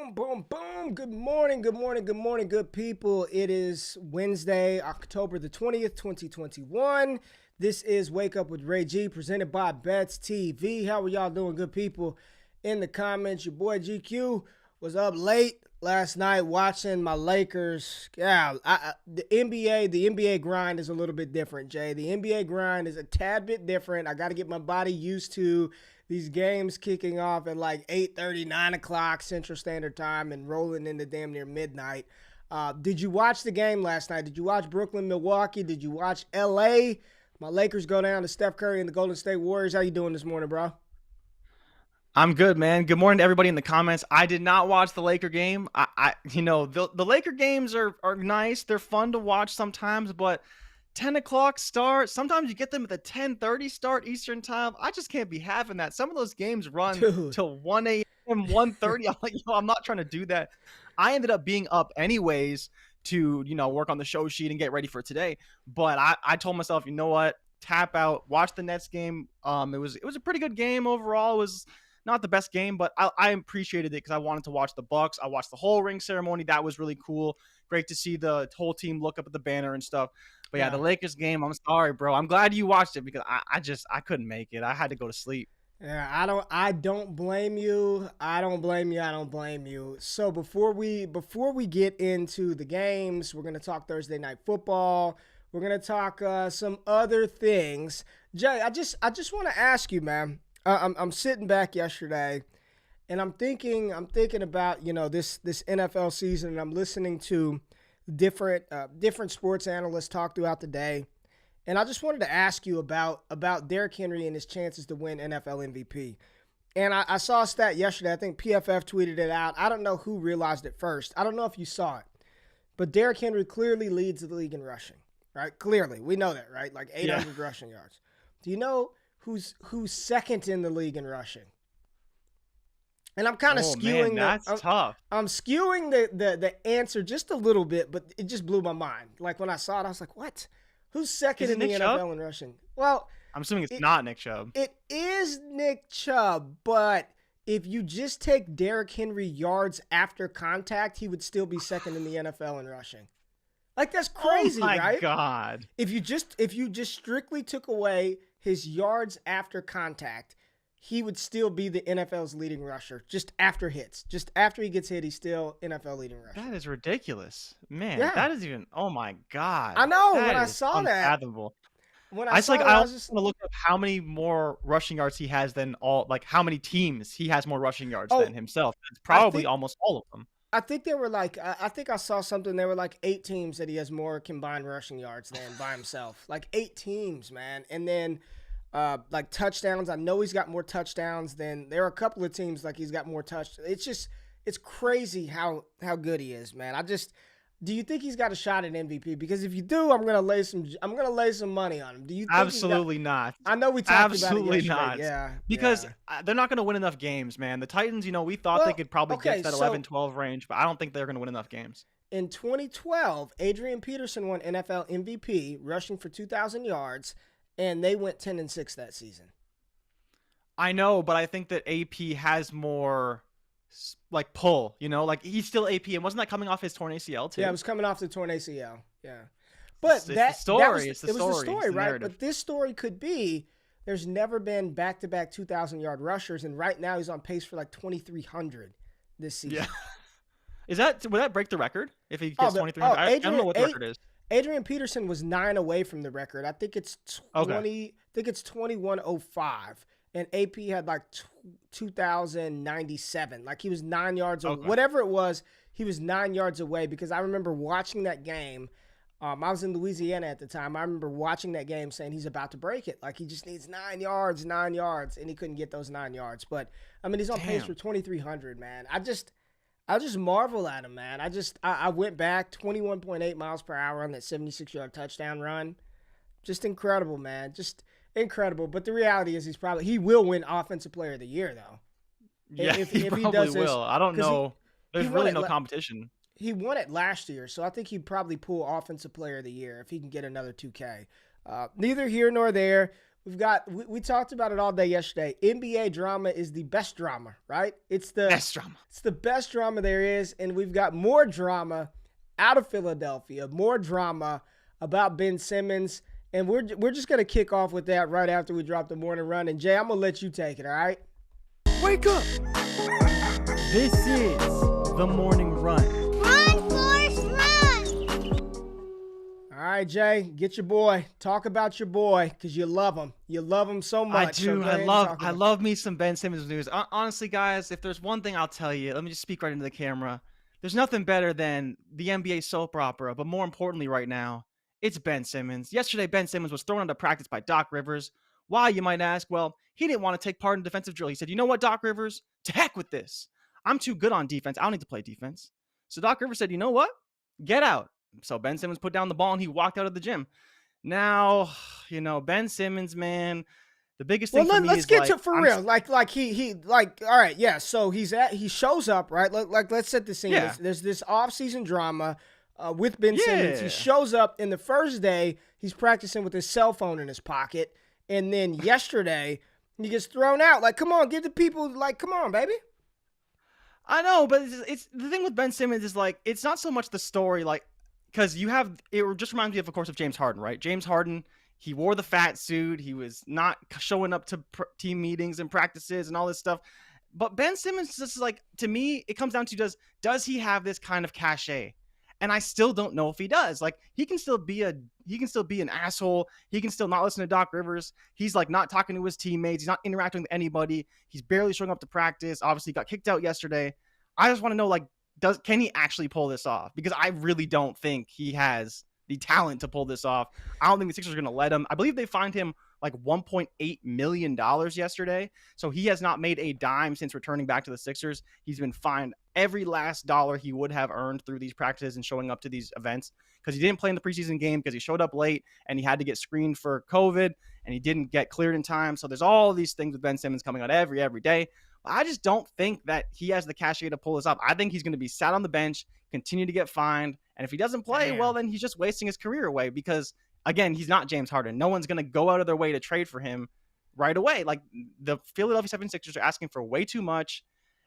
Boom, boom, boom. Good morning, good morning, good morning, good people. It is Wednesday, October the 20th, 2021. This is Wake Up with Ray G, presented by Bets TV. How are y'all doing, good people? In the comments, your boy GQ was up late last night watching my Lakers. Yeah, the NBA grind is a little bit different, Jay. The NBA grind is a tad bit different. I got to get my body used to these games kicking off at like 8:30, 9 o'clock Central Standard Time and rolling into damn near midnight. Did you watch the game last night? Did you watch Brooklyn, Milwaukee? Did you watch LA? My Lakers go down to Steph Curry and the Golden State Warriors. How you doing this morning, bro? I'm good, man. Good morning to everybody in the comments. I did not watch the Laker game. The Laker games are nice. They're fun to watch sometimes, but 10 o'clock start, sometimes you get them at the 10:30 start Eastern time. I just can't be having that. Some of those games run till 1 a.m., 1:30. I'm like, I'm not trying to do that. I ended up being up anyways to, work on the show sheet and get ready for today. But I told myself, you know what? Tap out, watch the Nets game. It was a pretty good game overall. It was not the best game, but I appreciated it because I wanted to watch the Bucks. I watched the whole ring ceremony. That was really cool. Great to see the whole team look up at the banner and stuff. But yeah, the Lakers game, I'm sorry, bro. I'm glad you watched it because I couldn't make it. I had to go to sleep. Yeah, I don't blame you. I don't blame you. So before we get into the games, we're gonna talk Thursday night football. We're gonna talk some other things. Jay, I just want to ask you, man. I'm sitting back yesterday, and I'm thinking about this NFL season, and I'm listening to different sports analysts talk throughout the day, and I just wanted to ask you about Derrick Henry and his chances to win NFL MVP. And I saw a stat yesterday. I think PFF tweeted it out. I don't know who realized it first. I don't know if you saw it, but Derrick Henry clearly leads the league in rushing. Right? Clearly, we know that, right? Like 800 rushing yards. Do you know who's second in the league in rushing? And I'm kind of skewing. Man, that's tough. I'm skewing the answer just a little bit, but it just blew my mind. Like when I saw it, I was like, "What? Who's second in the NFL in rushing?" Well, I'm assuming it's not Nick Chubb. It is Nick Chubb, but if you just take Derrick Henry yards after contact, he would still be second in the NFL in rushing. Like that's crazy, right? Oh my God! If you just strictly took away his yards after contact, he would still be the NFL's leading rusher just after hits. Just after he gets hit, he's still NFL leading rusher. That is ridiculous, man. Yeah. That is even. Oh my God! I know when I saw that. Unfathomable. I was just gonna look up how many more rushing yards he has than how many teams he has more rushing yards than himself. It's probably almost all of them. I think there were I think I saw something. There were like 8 teams that he has more combined rushing yards than by himself. Like 8 teams, man. And then like touchdowns. I know he's got more touchdowns than there are a couple of teams like he's got more touchdowns. It's crazy how good he is, man. Do you think he's got a shot at MVP? Because if you do, I'm gonna lay some money on him. Do you think Absolutely not. I know we talked Absolutely about it yesterday. Not. Because they're not going to win enough games, man. The Titans, we thought they could probably get to that 11-12 range, but I don't think they're going to win enough games. In 2012, Adrian Peterson won NFL MVP, rushing for 2,000 yards, and they went 10-6 that season. I know, but I think that AP has more pull, he's still AP, and wasn't that coming off his torn ACL too? Yeah, it was coming off the torn ACL. Yeah, but it's the story, it was the story, right? But this story could be there's never been back-to-back 2,000-yard rushers, and right now he's on pace for like 2,300 this season. Yeah, would that break the record if he gets 2,300? I don't know what the record is. Adrian Peterson was 9 away from the record. I think it's 20. I think it's 2105. And AP had like 2,097. Like he was 9 yards away. Whatever it was, he was 9 yards away because I remember watching that game. I was in Louisiana at the time. I remember watching that game saying he's about to break it. Like he just needs 9 yards, and he couldn't get those 9 yards. But I mean, he's on pace for 2,300, man. I just marvel at him, man. I went back 21.8 miles per hour on that 76-yard touchdown run. Just incredible, man. Just incredible. But the reality is he will win Offensive Player of the Year, though. Yeah, if he probably will. I don't know. There's really no competition. He won it last year, so I think he'd probably pull Offensive Player of the Year if he can get another 2K. Neither here nor there. we talked about it all day yesterday. NBA drama is the best drama, right? It's the best drama. It's the best drama there is, and we've got more drama out of Philadelphia, more drama about Ben Simmons, and we're just gonna kick off with that right after we drop the morning run. And Jay, I'm gonna let you take it, all right? Wake up! This is the morning run. Run, Forrest, run! All right, Jay, get your boy. Talk about your boy, because you love him. You love him so much. I do. So I love me some Ben Simmons news. Honestly, guys, if there's one thing I'll tell you, let me just speak right into the camera. There's nothing better than the NBA soap opera, but more importantly right now, it's Ben Simmons. Yesterday, Ben Simmons was thrown into practice by Doc Rivers. Why, you might ask? Well, he didn't want to take part in defensive drill. He said, you know what, Doc Rivers? To heck with this. I'm too good on defense. I don't need to play defense. So Doc Rivers said, you know what? Get out. So Ben Simmons put down the ball and he walked out of the gym. Now, Ben Simmons, man, the biggest thing for me let's is get to for real. All right, yeah. So he shows up, right? Let's set the scene. Yeah. There's this off-season drama with Ben Simmons. He shows up, and the first day he's practicing with his cell phone in his pocket, and then yesterday he gets thrown out. Like, come on, give the people, come on, baby. I know, but it's the thing with Ben Simmons is it's not so much the story, because it just reminds me of course of James Harden, right? James Harden, he wore the fat suit. He was not showing up to team meetings and practices and all this stuff. But Ben Simmons, just to me, it comes down to does he have this kind of cachet? And I still don't know if he does. He can still be an asshole. He can still not listen to Doc Rivers. He's not talking to his teammates. He's not interacting with anybody. He's barely showing up to practice. Obviously got kicked out yesterday. I just want to know, can he actually pull this off? Because I really don't think he has the talent to pull this off. I don't think the Sixers are going to let him. I believe they fined him $1.8 million yesterday. So he has not made a dime since returning back to the Sixers. He's been fined every last dollar he would have earned through these practices and showing up to these events, because he didn't play in the preseason game because he showed up late and he had to get screened for COVID and he didn't get cleared in time. So there's all these things with Ben Simmons coming out every day. I just don't think that he has the cachet to pull this off. I think he's going to be sat on the bench, continue to get fined. And if he doesn't play, well, then he's just wasting his career away, because again, he's not James Harden. No one's going to go out of their way to trade for him right away. The Philadelphia 76ers are asking for way too much.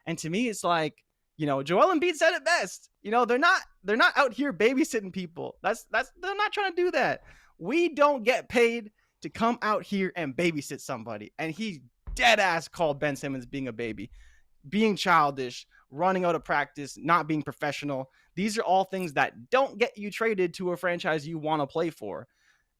And to me, it's Joel Embiid said it best. They're not out here babysitting people. They're not trying to do that. We don't get paid to come out here and babysit somebody. And he dead ass called Ben Simmons being a baby, being childish, running out of practice, not being professional. These are all things that don't get you traded to a franchise you want to play for.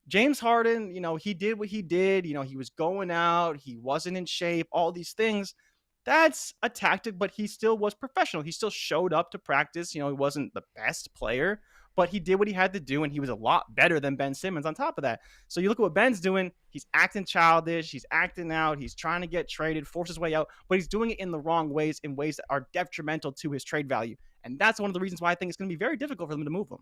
James Harden, he did what he did. He was going out. He wasn't in shape, all these things. That's a tactic, but he still was professional. He still showed up to practice. He wasn't the best player, but he did what he had to do, and he was a lot better than Ben Simmons on top of that. So you look at what Ben's doing. He's acting childish. He's acting out. He's trying to get traded, force his way out, but he's doing it in the wrong ways, in ways that are detrimental to his trade value. And that's one of the reasons why I think it's going to be very difficult for them to move him.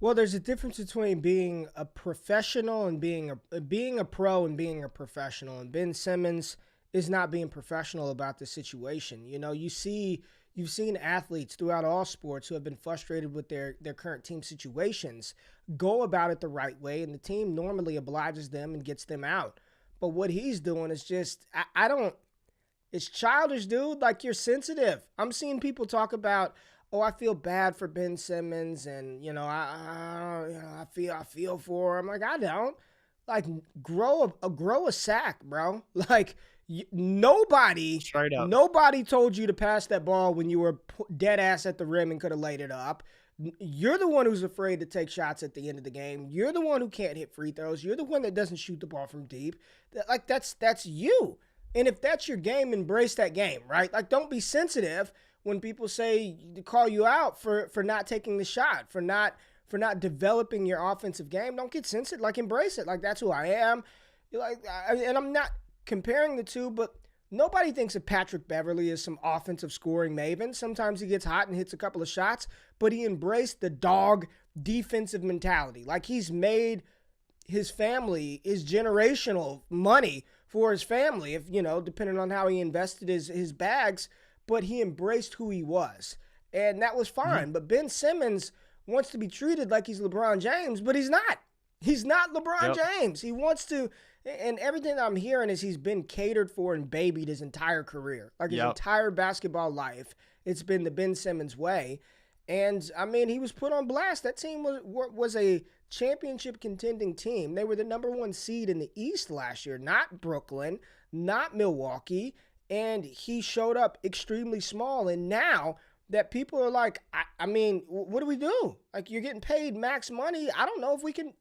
Well, there's a difference between being a professional and being a pro and being a professional. And Ben Simmons is not being professional about the situation. You've seen athletes throughout all sports who have been frustrated with their current team situations go about it the right way, and the team normally obliges them and gets them out. But what he's doing is just, it's childish, dude. You're sensitive. I'm seeing people talk about, I feel bad for Ben Simmons, and I feel for him. I don't. Grow a sack, bro. Nobody told you to pass that ball when you were dead ass at the rim and could have laid it up. You're the one who's afraid to take shots at the end of the game. You're the one who can't hit free throws. You're the one that doesn't shoot the ball from deep. That's you. And if that's your game, embrace that game, right? Don't be sensitive when people say to call you out for not taking the shot, for not developing your offensive game. Don't get sensitive. Embrace it. That's who I am. And I'm not comparing the two, but nobody thinks of Patrick Beverley as some offensive scoring maven. Sometimes he gets hot and hits a couple of shots, but he embraced the dog defensive mentality. He's made his family, his generational money for his family, if depending on how he invested his bags, but he embraced who he was. And that was fine. Mm-hmm. But Ben Simmons wants to be treated like he's LeBron James, but he's not. He's not LeBron James. He wants to, And everything that I'm hearing is he's been catered for and babied his entire career. Like his entire basketball life, it's been the Ben Simmons way. And, I mean, he was put on blast. That team was a championship contending team. They were the number 1 seed in the East last year, not Brooklyn, not Milwaukee. And he showed up extremely small. And now that people are like, I mean, what do we do? Like, you're getting paid max money. I don't know if we can.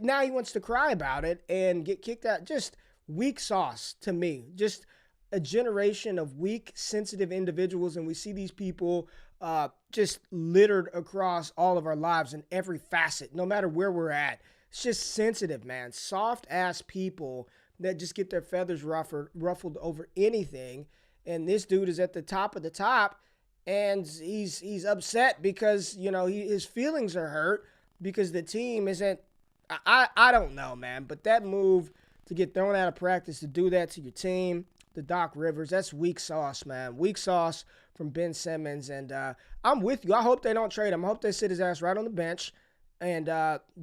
Now he wants to cry about it and get kicked out. Just weak sauce to me. Just a generation of weak, sensitive individuals. And we see these people just littered across all of our lives in every facet, no matter where we're at. It's just sensitive, man. Soft-ass people that just get their feathers ruffled over anything. And this dude is at the top of the top, and he's upset because, you know, his feelings are hurt because the team isn't. I don't know, man. But that move to get thrown out of practice, to do that to your team, the Doc Rivers, that's weak sauce, man. Weak sauce from Ben Simmons. And I'm with you. I hope they don't trade him. I hope they sit his ass right on the bench and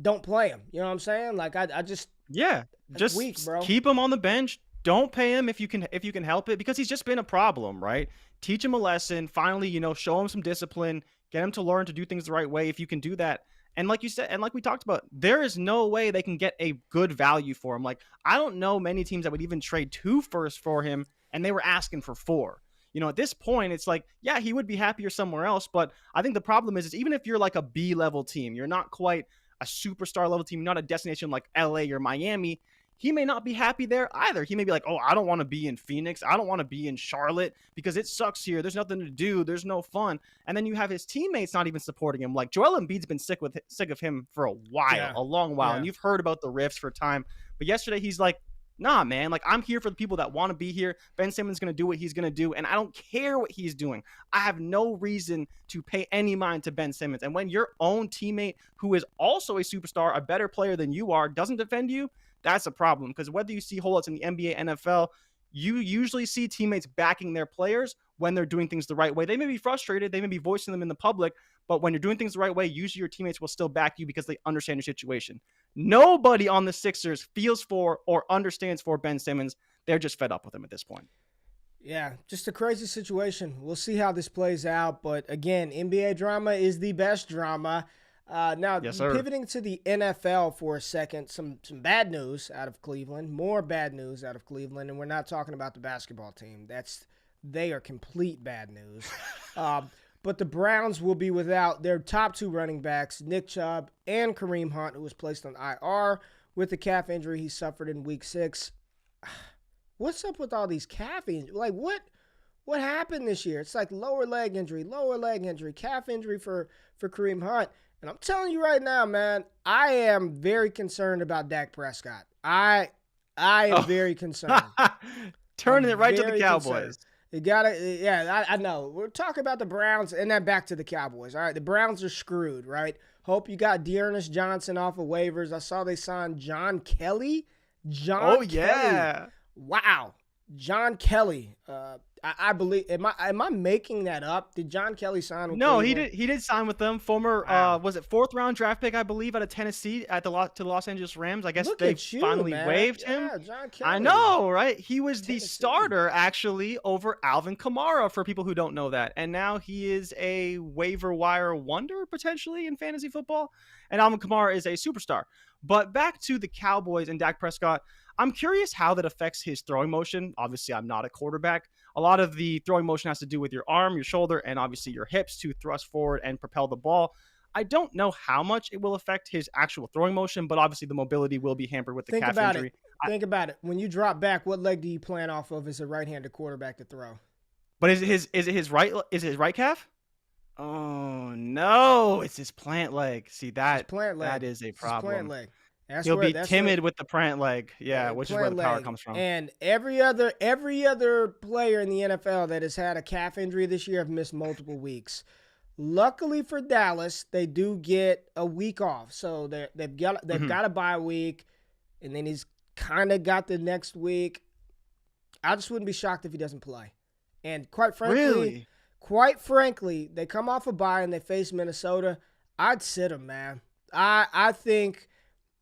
don't play him. You know what I'm saying? Like, I just. Yeah, just weak, bro. Keep him on the bench. Don't pay him if you can help it, because he's just been a problem, right? Teach him a lesson. Finally, you know, show him some discipline. Get him to learn to do things the right way if you can do that. And like you said, and like we talked about, there is no way they can get a good value for him. Like, I don't know many teams that would even trade 2 firsts for him, and they were asking for 4. You know, at this point, it's like, yeah, he would be happier somewhere else. But I think the problem is even if you're like a B-level team, you're not quite a superstar level team, you're not a destination like LA or Miami, he may not be happy there either. He may be like, oh, I don't want to be in Phoenix. I don't want to be in Charlotte because it sucks here. There's nothing to do. There's no fun. And then you have his teammates not even supporting him. Like, Joel Embiid's been sick of him for a while, a long while. Yeah. And you've heard about the rifts for time. But yesterday he's like, nah, man, like, I'm here for the people that want to be here. Ben Simmons is going to do what he's going to do, and I don't care what he's doing. I have no reason to pay any mind to Ben Simmons. And when your own teammate, who is also a superstar, a better player than you are, doesn't defend you, that's a problem. Because whether you see holdouts in the NBA, NFL, you usually see teammates backing their players when they're doing things the right way. They may be frustrated. They may be voicing them in the public. But when you're doing things the right way, usually your teammates will still back you because they understand your situation. Nobody on the Sixers feels for or understands for Ben Simmons. They're just fed up with him at this point. Yeah, just a crazy situation. We'll see how this plays out. But again, NBA drama is the best drama. Now, yes, pivoting to the NFL for a second, some bad news out of Cleveland, more bad news out of Cleveland, and we're not talking about the basketball team. They are complete bad news. But the Browns will be without their top 2 running backs, Nick Chubb and Kareem Hunt, who was placed on IR with the calf injury he suffered in Week 6. What's up with all these calf injuries? Like, what happened this year? It's like lower leg injury, calf injury for Kareem Hunt. And I'm telling you right now, man, I am very concerned about Dak Prescott. I am very concerned. Turning it right to the Cowboys. Concerned. You gotta, yeah, I know. We're talking about the Browns and then back to the Cowboys. All right, the Browns are screwed, right? Hope you got Dearness Johnson off of waivers. I saw they signed John Kelly. Yeah. Wow. John Kelly. I believe. Am I making that up? Did John Kelly sign with No, Cleveland? He did sign with them. Former was it 4th round draft pick, I believe, out of Tennessee to the Los Angeles Rams. I guess they finally waived him. John Kelly. I know, right? He was the starter actually over Alvin Kamara, for people who don't know that. And now he is a waiver wire wonder potentially in fantasy football. And Alvin Kamara is a superstar. But back to the Cowboys and Dak Prescott. I'm curious how that affects his throwing motion. Obviously, I'm not a quarterback. A lot of the throwing motion has to do with your arm, your shoulder, and obviously your hips to thrust forward and propel the ball. I don't know how much it will affect his actual throwing motion, but obviously the mobility will be hampered with the calf injury. Think about it. When you drop back, what leg do you plan off of as a right-handed quarterback to throw? But is it his right calf? Oh no, it's his plant leg. See, that is a problem. His plant leg. He'll be timid with the plant leg, which is where the power comes from. And every other player in the NFL that has had a calf injury this year have missed multiple weeks. Luckily for Dallas, they do get a week off, so they've got a bye week, and then he's kind of got the next week. I just wouldn't be shocked if he doesn't play. And quite frankly, they come off a bye and they face Minnesota. I'd sit him, man. I think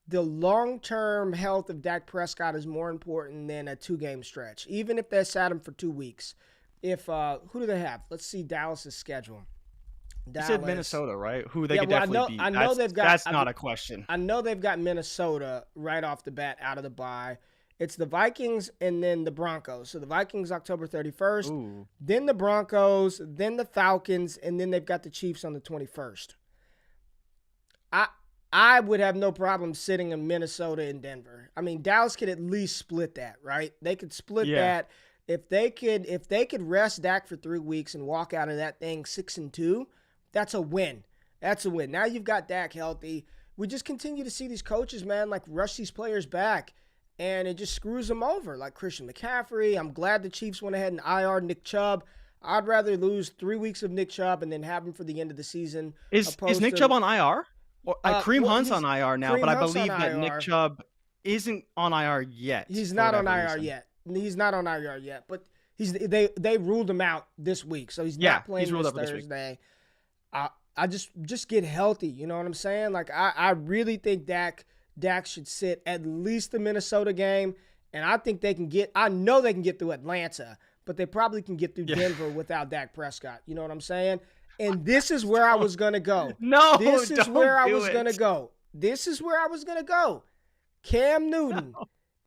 the long-term health of Dak Prescott is more important than a 2-game stretch, even if they sat him for 2 weeks. If who do they have? Let's see Dallas's schedule. You said Minnesota, right? Who they could well, definitely beat. I know they've got. That's not a question. I know they've got Minnesota right off the bat out of the bye. It's the Vikings and then the Broncos. So the Vikings October 31st, then the Broncos, then the Falcons, and then they've got the Chiefs on the 21st. I would have no problem sitting in Minnesota and Denver. I mean, Dallas could at least split that, right? They could split that. If they could rest Dak for 3 weeks and walk out of that thing 6-2, that's a win. That's a win. Now you've got Dak healthy. We just continue to see these coaches, man, like rush these players back, and it just screws them over. Like Christian McCaffrey. I'm glad the Chiefs went ahead and IR'd Nick Chubb. I'd rather lose 3 weeks of Nick Chubb and then have him for the end of the season. Is Nick Chubb on IR? Kareem Hunt's on IR now, but I believe that Nick Chubb isn't on IR yet. He's not on IR yet. He's not on IR yet, but they ruled him out this week, so he's not playing this Thursday. I just get healthy, you know what I'm saying? Like I really think Dak should sit at least the Minnesota game, and I think I know they can get through Atlanta, but they probably can get through Denver without Dak Prescott. You know what I'm saying? And this is where I was going to go. This is where I was going to go. Cam Newton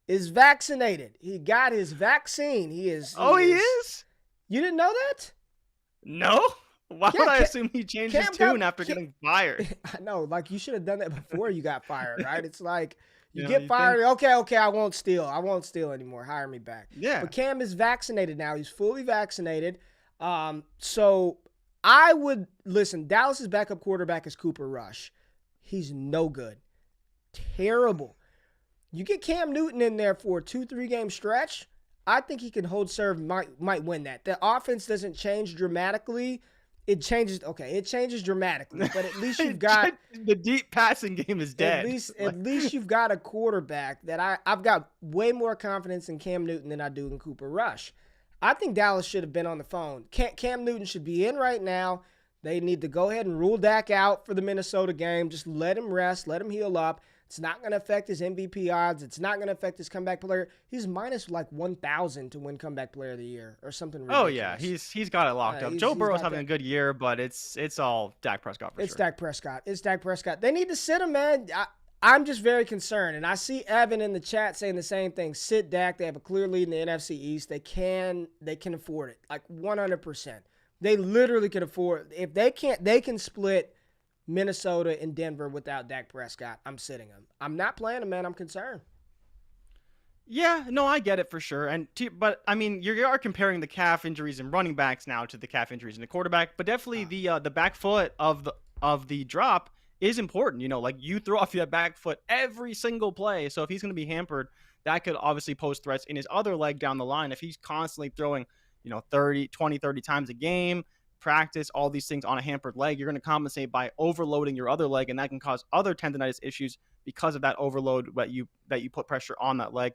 is vaccinated. He got his vaccine. He is. He is? You didn't know that? No. Why would I assume he changed his tune after getting fired? I know. Like, you should have done that before you got fired, right? It's like, you get fired. Okay, I won't steal. I won't steal anymore. Hire me back. Yeah. But Cam is vaccinated now. He's fully vaccinated. So I would listen. Dallas's backup quarterback is Cooper Rush. He's no good. Terrible. You get Cam Newton in there for a 2-3 game stretch, I think he can hold serve, might win that. The offense doesn't change dramatically. It changes dramatically, but at least you've got the deep passing game is dead. At least you've got a quarterback that I've got way more confidence in Cam Newton than I do in Cooper Rush. I think Dallas should have been on the phone. Cam Newton should be in right now. They need to go ahead and rule Dak out for the Minnesota game. Just let him rest, let him heal up. It's not going to affect his MVP odds. It's not going to affect his comeback player. He's minus like 1,000 to win comeback player of the year or something ridiculous. Oh, yeah. He's got it locked up. Joe Burrow's having a good year, but it's all Dak Prescott for sure. It's Dak Prescott. They need to sit him, man. I'm just very concerned. And I see Evan in the chat saying the same thing. Sit Dak. They have a clear lead in the NFC East. They can afford it. Like 100%. They literally can afford it. If they can't, they can split Minnesota and Denver without Dak Prescott. I'm sitting him. I'm not playing him, man. I'm concerned. Yeah, no, I get it for sure. But I mean, you are comparing the calf injuries in running backs now to the calf injuries in the quarterback. But definitely the back foot of the drop is important. You know, like you throw off your back foot every single play. So if he's going to be hampered, that could obviously pose threats in his other leg down the line. If he's constantly throwing, 30 times a game, practice, all these things on a hampered leg, you're going to compensate by overloading your other leg, and that can cause other tendonitis issues because of that overload that you put pressure on that leg.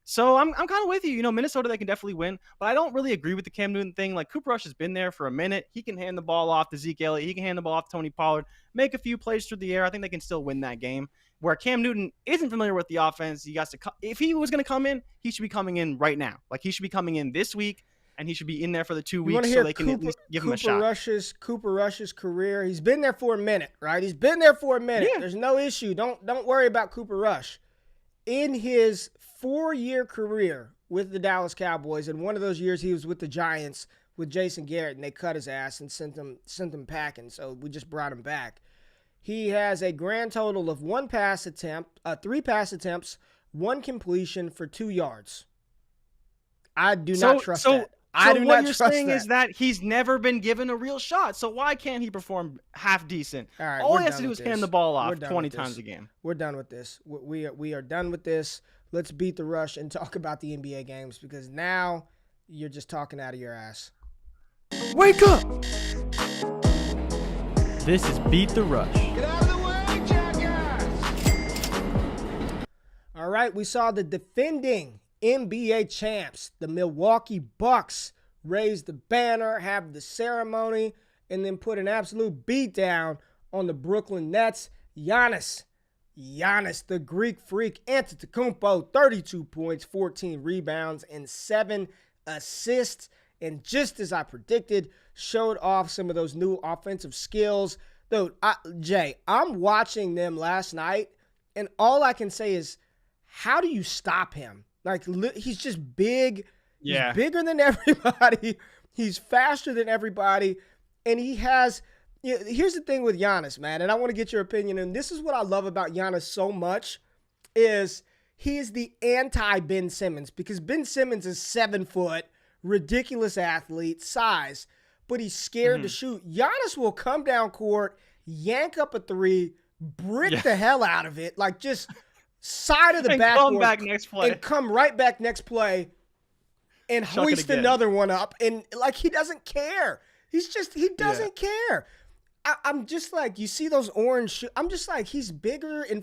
So I'm kind of with you. Minnesota, they can definitely win, but I don't really agree with the Cam Newton thing. Like, Cooper Rush has been there for a minute. He can hand the ball off to Zeke Elliott. He can hand the ball off to Tony Pollard, make a few plays through the air. I think they can still win that game. Where Cam Newton isn't familiar with the offense, if he was going to come in, he should be coming in right now. Like, he should be coming in this week, and he should be in there for the 2 weeks so they can at least give him a shot. Cooper Rush's career, he's been there for a minute, right? He's been there for a minute. Yeah. There's no issue. Don't worry about Cooper Rush. In his 4-year career with the Dallas Cowboys, and one of those years he was with the Giants with Jason Garrett, and they cut his ass and sent him packing, so we just brought him back. He has a grand total of 3 pass attempts, 1 completion for 2 yards. I do not trust that. So what you're saying is that he's never been given a real shot. So why can't he perform half decent? All right, all he has to do is hand the ball off 20 times a game. We're done with this. We are done with this. Let's beat the rush and talk about the NBA games, because now you're just talking out of your ass. Wake up! This is Beat the Rush. Get out of the way, jackass! All right, we saw the defending NBA champs, the Milwaukee Bucks, raise the banner, have the ceremony, and then put an absolute beat down on the Brooklyn Nets. Giannis Giannis, the Greek freak, Antetokounmpo, 32 points, 14 rebounds, and 7 assists. And just as I predicted, showed off some of those new offensive skills. Dude, Jay, I'm watching them last night, and all I can say is, how do you stop him? Like, he's just big. Yeah. He's bigger than everybody. He's faster than everybody. And he has... Here's the thing with Giannis, man, and I want to get your opinion, and this is what I love about Giannis so much, is he is the anti-Ben Simmons, because Ben Simmons is 7 foot, ridiculous athlete, size, but he's scared to shoot. Giannis will come down court, yank up a three, brick the hell out of it, like just side of the backboard, come back next play. and come right back next play and hoist another one up, and like he doesn't care. He doesn't care. I'm just like, you see those orange I'm just like, he's bigger. And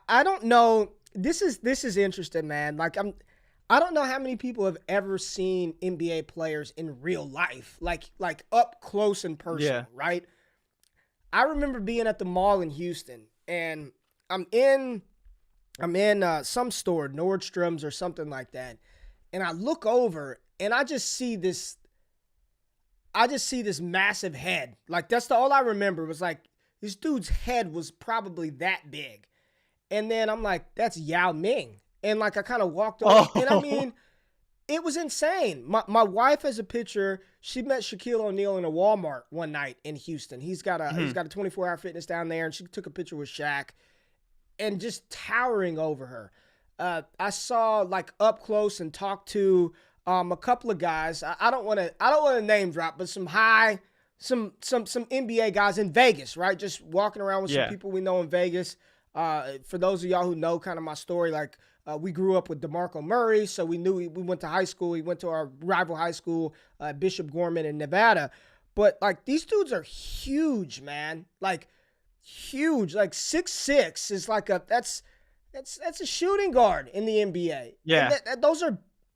I don't know. This is interesting, man. Like, I don't know how many people have ever seen NBA players in real life, like up close and personal, right? I remember being at the mall in Houston, and I'm in some store, Nordstrom's or something like that, and I look over and I just see this massive head. Like, that's all I remember was like, this dude's head was probably that big. And then I'm like, that's Yao Ming. And like, I kind of walked over, and I mean, it was insane. My wife has a picture. She met Shaquille O'Neal in a Walmart one night in Houston. He's got a 24-hour fitness down there, and she took a picture with Shaq, and just towering over her. I saw like up close and talked to a couple of guys. I don't want to name drop, but some NBA guys in Vegas, right? Just walking around with some people we know in Vegas. For those of y'all who know kind of my story, like we grew up with DeMarco Murray, so we knew we went to high school. We went to our rival high school, Bishop Gorman in Nevada. But like, these dudes are huge, man. Like, huge. Like 6'6" is like that's a shooting guard in the NBA. Yeah,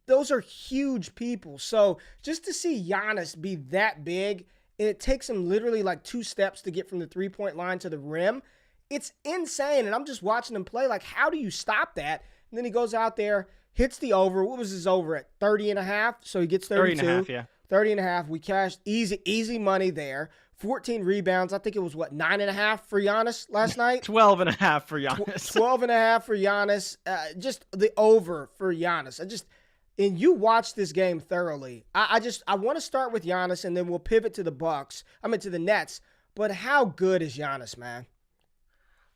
those are huge people. So just to see Giannis be that big, and it takes him literally like 2 steps to get from the 3-point line to the rim, it's insane. And I'm just watching him play. Like, how do you stop that? And then he goes out there, hits the over. What was his over at? 30.5. So he gets 32. 30.5, yeah. 30.5. We cashed easy money there. 14 rebounds. I think it was 9.5 for Giannis last night. 12.5 for Giannis. 12.5 for Giannis. Just the over for Giannis. And you watched this game thoroughly. I want to start with Giannis, and then we'll pivot to the Nets. But how good is Giannis, man?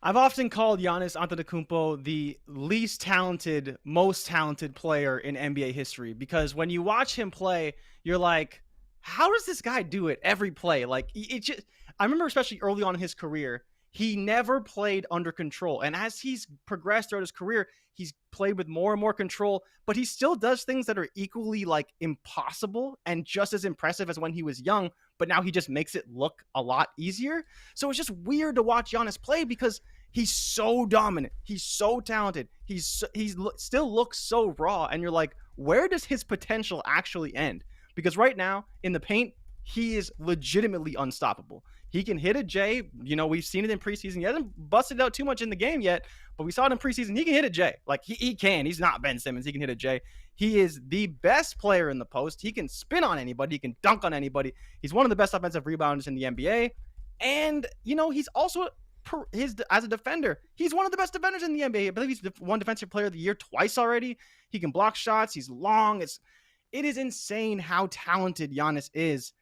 I've often called Giannis Antetokounmpo the least talented, most talented player in NBA history, because when you watch him play, you're like, how does this guy do it every play? Like, I remember especially early on in his career, he never played under control. And as he's progressed throughout his career, he's played with more and more control, but he still does things that are equally like impossible and just as impressive as when he was young, but now he just makes it look a lot easier. So it's just weird to watch Giannis play because he's so dominant. He's so talented. He's still looks so raw. And you're like, where does his potential actually end? Because right now in the paint, he is legitimately unstoppable. He can hit a J. You know, we've seen it in preseason. He hasn't busted out too much in the game yet, but we saw it in preseason. He can hit a J. Like, he can. He's not Ben Simmons. He can hit a J. He is the best player in the post. He can spin on anybody. He can dunk on anybody. He's one of the best offensive rebounders in the NBA. And, you know, he's also, as a defender, he's one of the best defenders in the NBA. I believe he's won Defensive Player of the Year twice already. He can block shots. He's long. It is insane how talented Giannis is.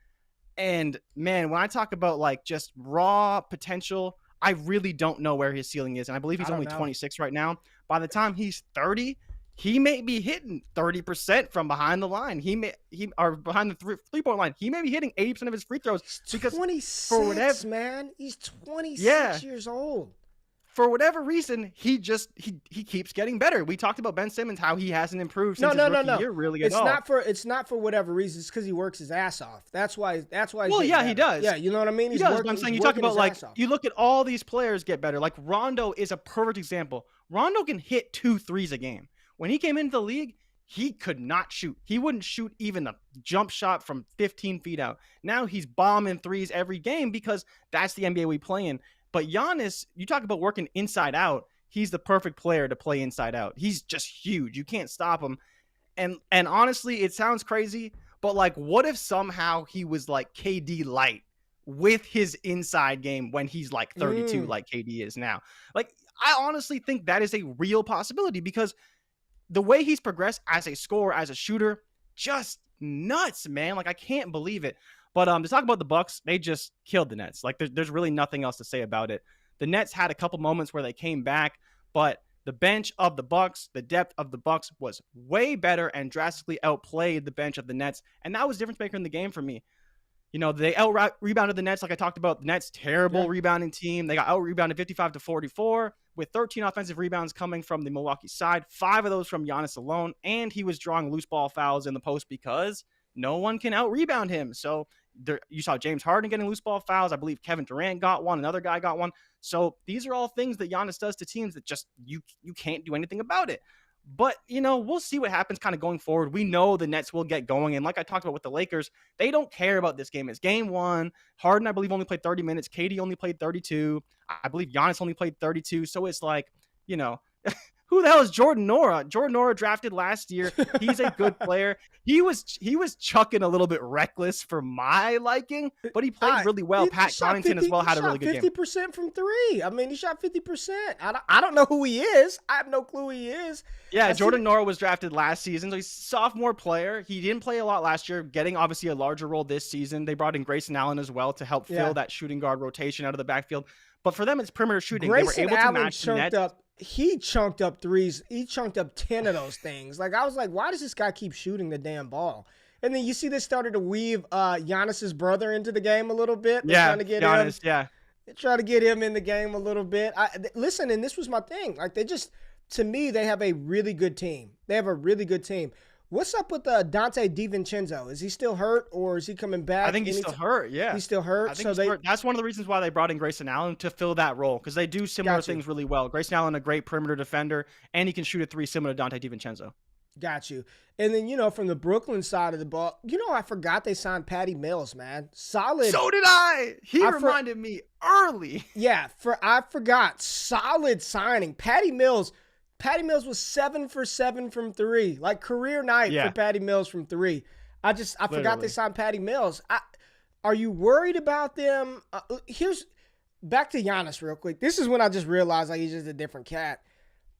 And man, when I talk about like just raw potential, I really don't know where his ceiling is. And I believe he's only 26 right now. By the time he's 30, he may be hitting 30% from behind the line. Or behind the 3-point line. He may be hitting 80% of his free throws. He's 26, man. He's 26 years old. For whatever reason, he keeps getting better. We talked about Ben Simmons, how he hasn't improved since his rookie year really at all. It's not for whatever reason. It's because he works his ass off. That's why. Well, yeah, he does. Yeah, you know what I mean. He does. But I'm saying, you talk about like, you look at all these players get better. Like Rondo is a perfect example. Rondo can hit 2 threes a game. When he came into the league, he could not shoot. He wouldn't shoot even a jump shot from 15 feet out. Now he's bombing threes every game because that's the NBA we play in. But Giannis, you talk about working inside out. He's the perfect player to play inside out. He's just huge. You can't stop him. And honestly, it sounds crazy, but like, what if somehow he was like KD light with his inside game when he's like 32, like KD is now? Like, I honestly think that is a real possibility because the way he's progressed as a scorer, as a shooter, just nuts, man. Like, I can't believe it. But to talk about the Bucks, they just killed the Nets. Like, there's really nothing else to say about it. The Nets had a couple moments where they came back, but the bench of the Bucks, the depth of the Bucks was way better and drastically outplayed the bench of the Nets. And that was the difference maker in the game for me. You know, they out-rebounded the Nets, like I talked about. The Nets, terrible rebounding team. They got out-rebounded 55-44 with 13 offensive rebounds coming from the Milwaukee side, 5 of those from Giannis alone, and he was drawing loose ball fouls in the post because no one can out-rebound him. So you saw James Harden getting loose ball fouls. I believe Kevin Durant got one. Another guy got one. So these are all things that Giannis does to teams that just you can't do anything about it. But, you know, we'll see what happens kind of going forward. We know the Nets will get going. And like I talked about with the Lakers, they don't care about this game. It's game one. Harden, I believe, only played 30 minutes. KD only played 32. I believe Giannis only played 32. So it's like, you know, who the hell is Jordan Nora? Jordan Nora drafted last year. He's a good player. He was chucking a little bit reckless for my liking, but he played really well. Pat Connaughton as well had a really good game. 50% from three. I mean, he shot 50%. I don't know who he is. I have no clue who he is. Yeah, Jordan Nora was drafted last season, so he's a sophomore player. He didn't play a lot last year, getting obviously a larger role this season. They brought in Grayson Allen as well to help fill that shooting guard rotation out of the backfield. But for them, it's perimeter shooting. Grayson they were able Allen to match the Nets. He chunked up threes. He chunked up 10 of those things. Like, I was like, why does this guy keep shooting the damn ball? And then you see they started to weave Giannis's brother into the game a little bit. They're trying to get Giannis, They're trying to get him in the game a little bit. Listen, and this was my thing. Like, to me, they have a really good team. They have a really good team. What's up with Dante DiVincenzo? Is he still hurt or is he coming back? I think he's still hurt. Yeah, he's still hurt. I think hurt. That's one of the reasons why they brought in Grayson Allen to fill that role because they do similar things really well. Grayson Allen, a great perimeter defender, and he can shoot a three similar to Dante DiVincenzo. Got you. And then, you know, from the Brooklyn side of the ball, you know, I forgot they signed Patty Mills, man. Solid. So did I. He reminded me early. Yeah, I forgot. Solid signing. Patty Mills was 7 for 7 from three. Like, career night for Patty Mills from three. I forgot they signed Patty Mills. Are you worried about them? Here's back to Giannis real quick. This is when I just realized like he's just a different cat.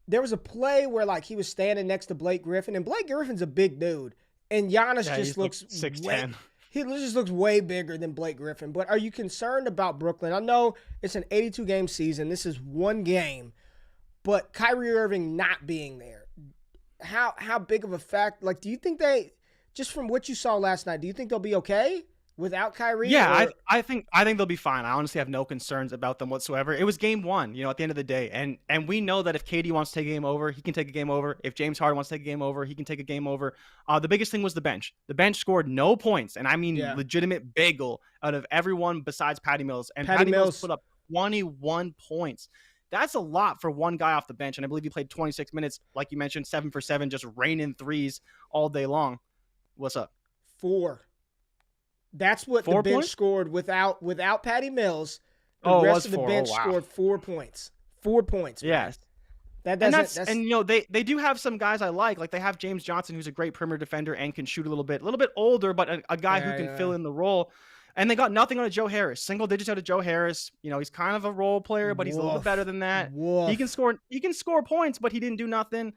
There was a play where like he was standing next to Blake Griffin, and Blake Griffin's a big dude, and Giannis just looks 6'10". He just looks way bigger than Blake Griffin. But are you concerned about Brooklyn? I know it's an 82-game season. This is one game. But Kyrie Irving not being there, how big of a fact? Like, do you think just from what you saw last night, do you think they'll be okay without Kyrie? Yeah, I think they'll be fine. I honestly have no concerns about them whatsoever. It was game one, you know, at the end of the day. And we know that if KD wants to take a game over, he can take a game over. If James Harden wants to take a game over, he can take a game over. The biggest thing was the bench. The bench scored no points, and I mean legitimate bagel out of everyone besides Patty Mills. And Patty Mills put up 21 points. That's a lot for one guy off the bench. And I believe he played 26 minutes, like you mentioned, 7 for 7, just raining threes all day long. What's up? 4. That's what the bench scored without Patty Mills. The rest of the bench scored 4 points. 4 points. Yes. And you know, they do have some guys I like. Like they have James Johnson, who's a great perimeter defender and can shoot a little bit older, but a guy who can fill in the role. And they got nothing out of Joe Harris. Single digits out of Joe Harris. You know, he's kind of a role player, but he's a little bit better than that. He can score points, but he didn't do nothing.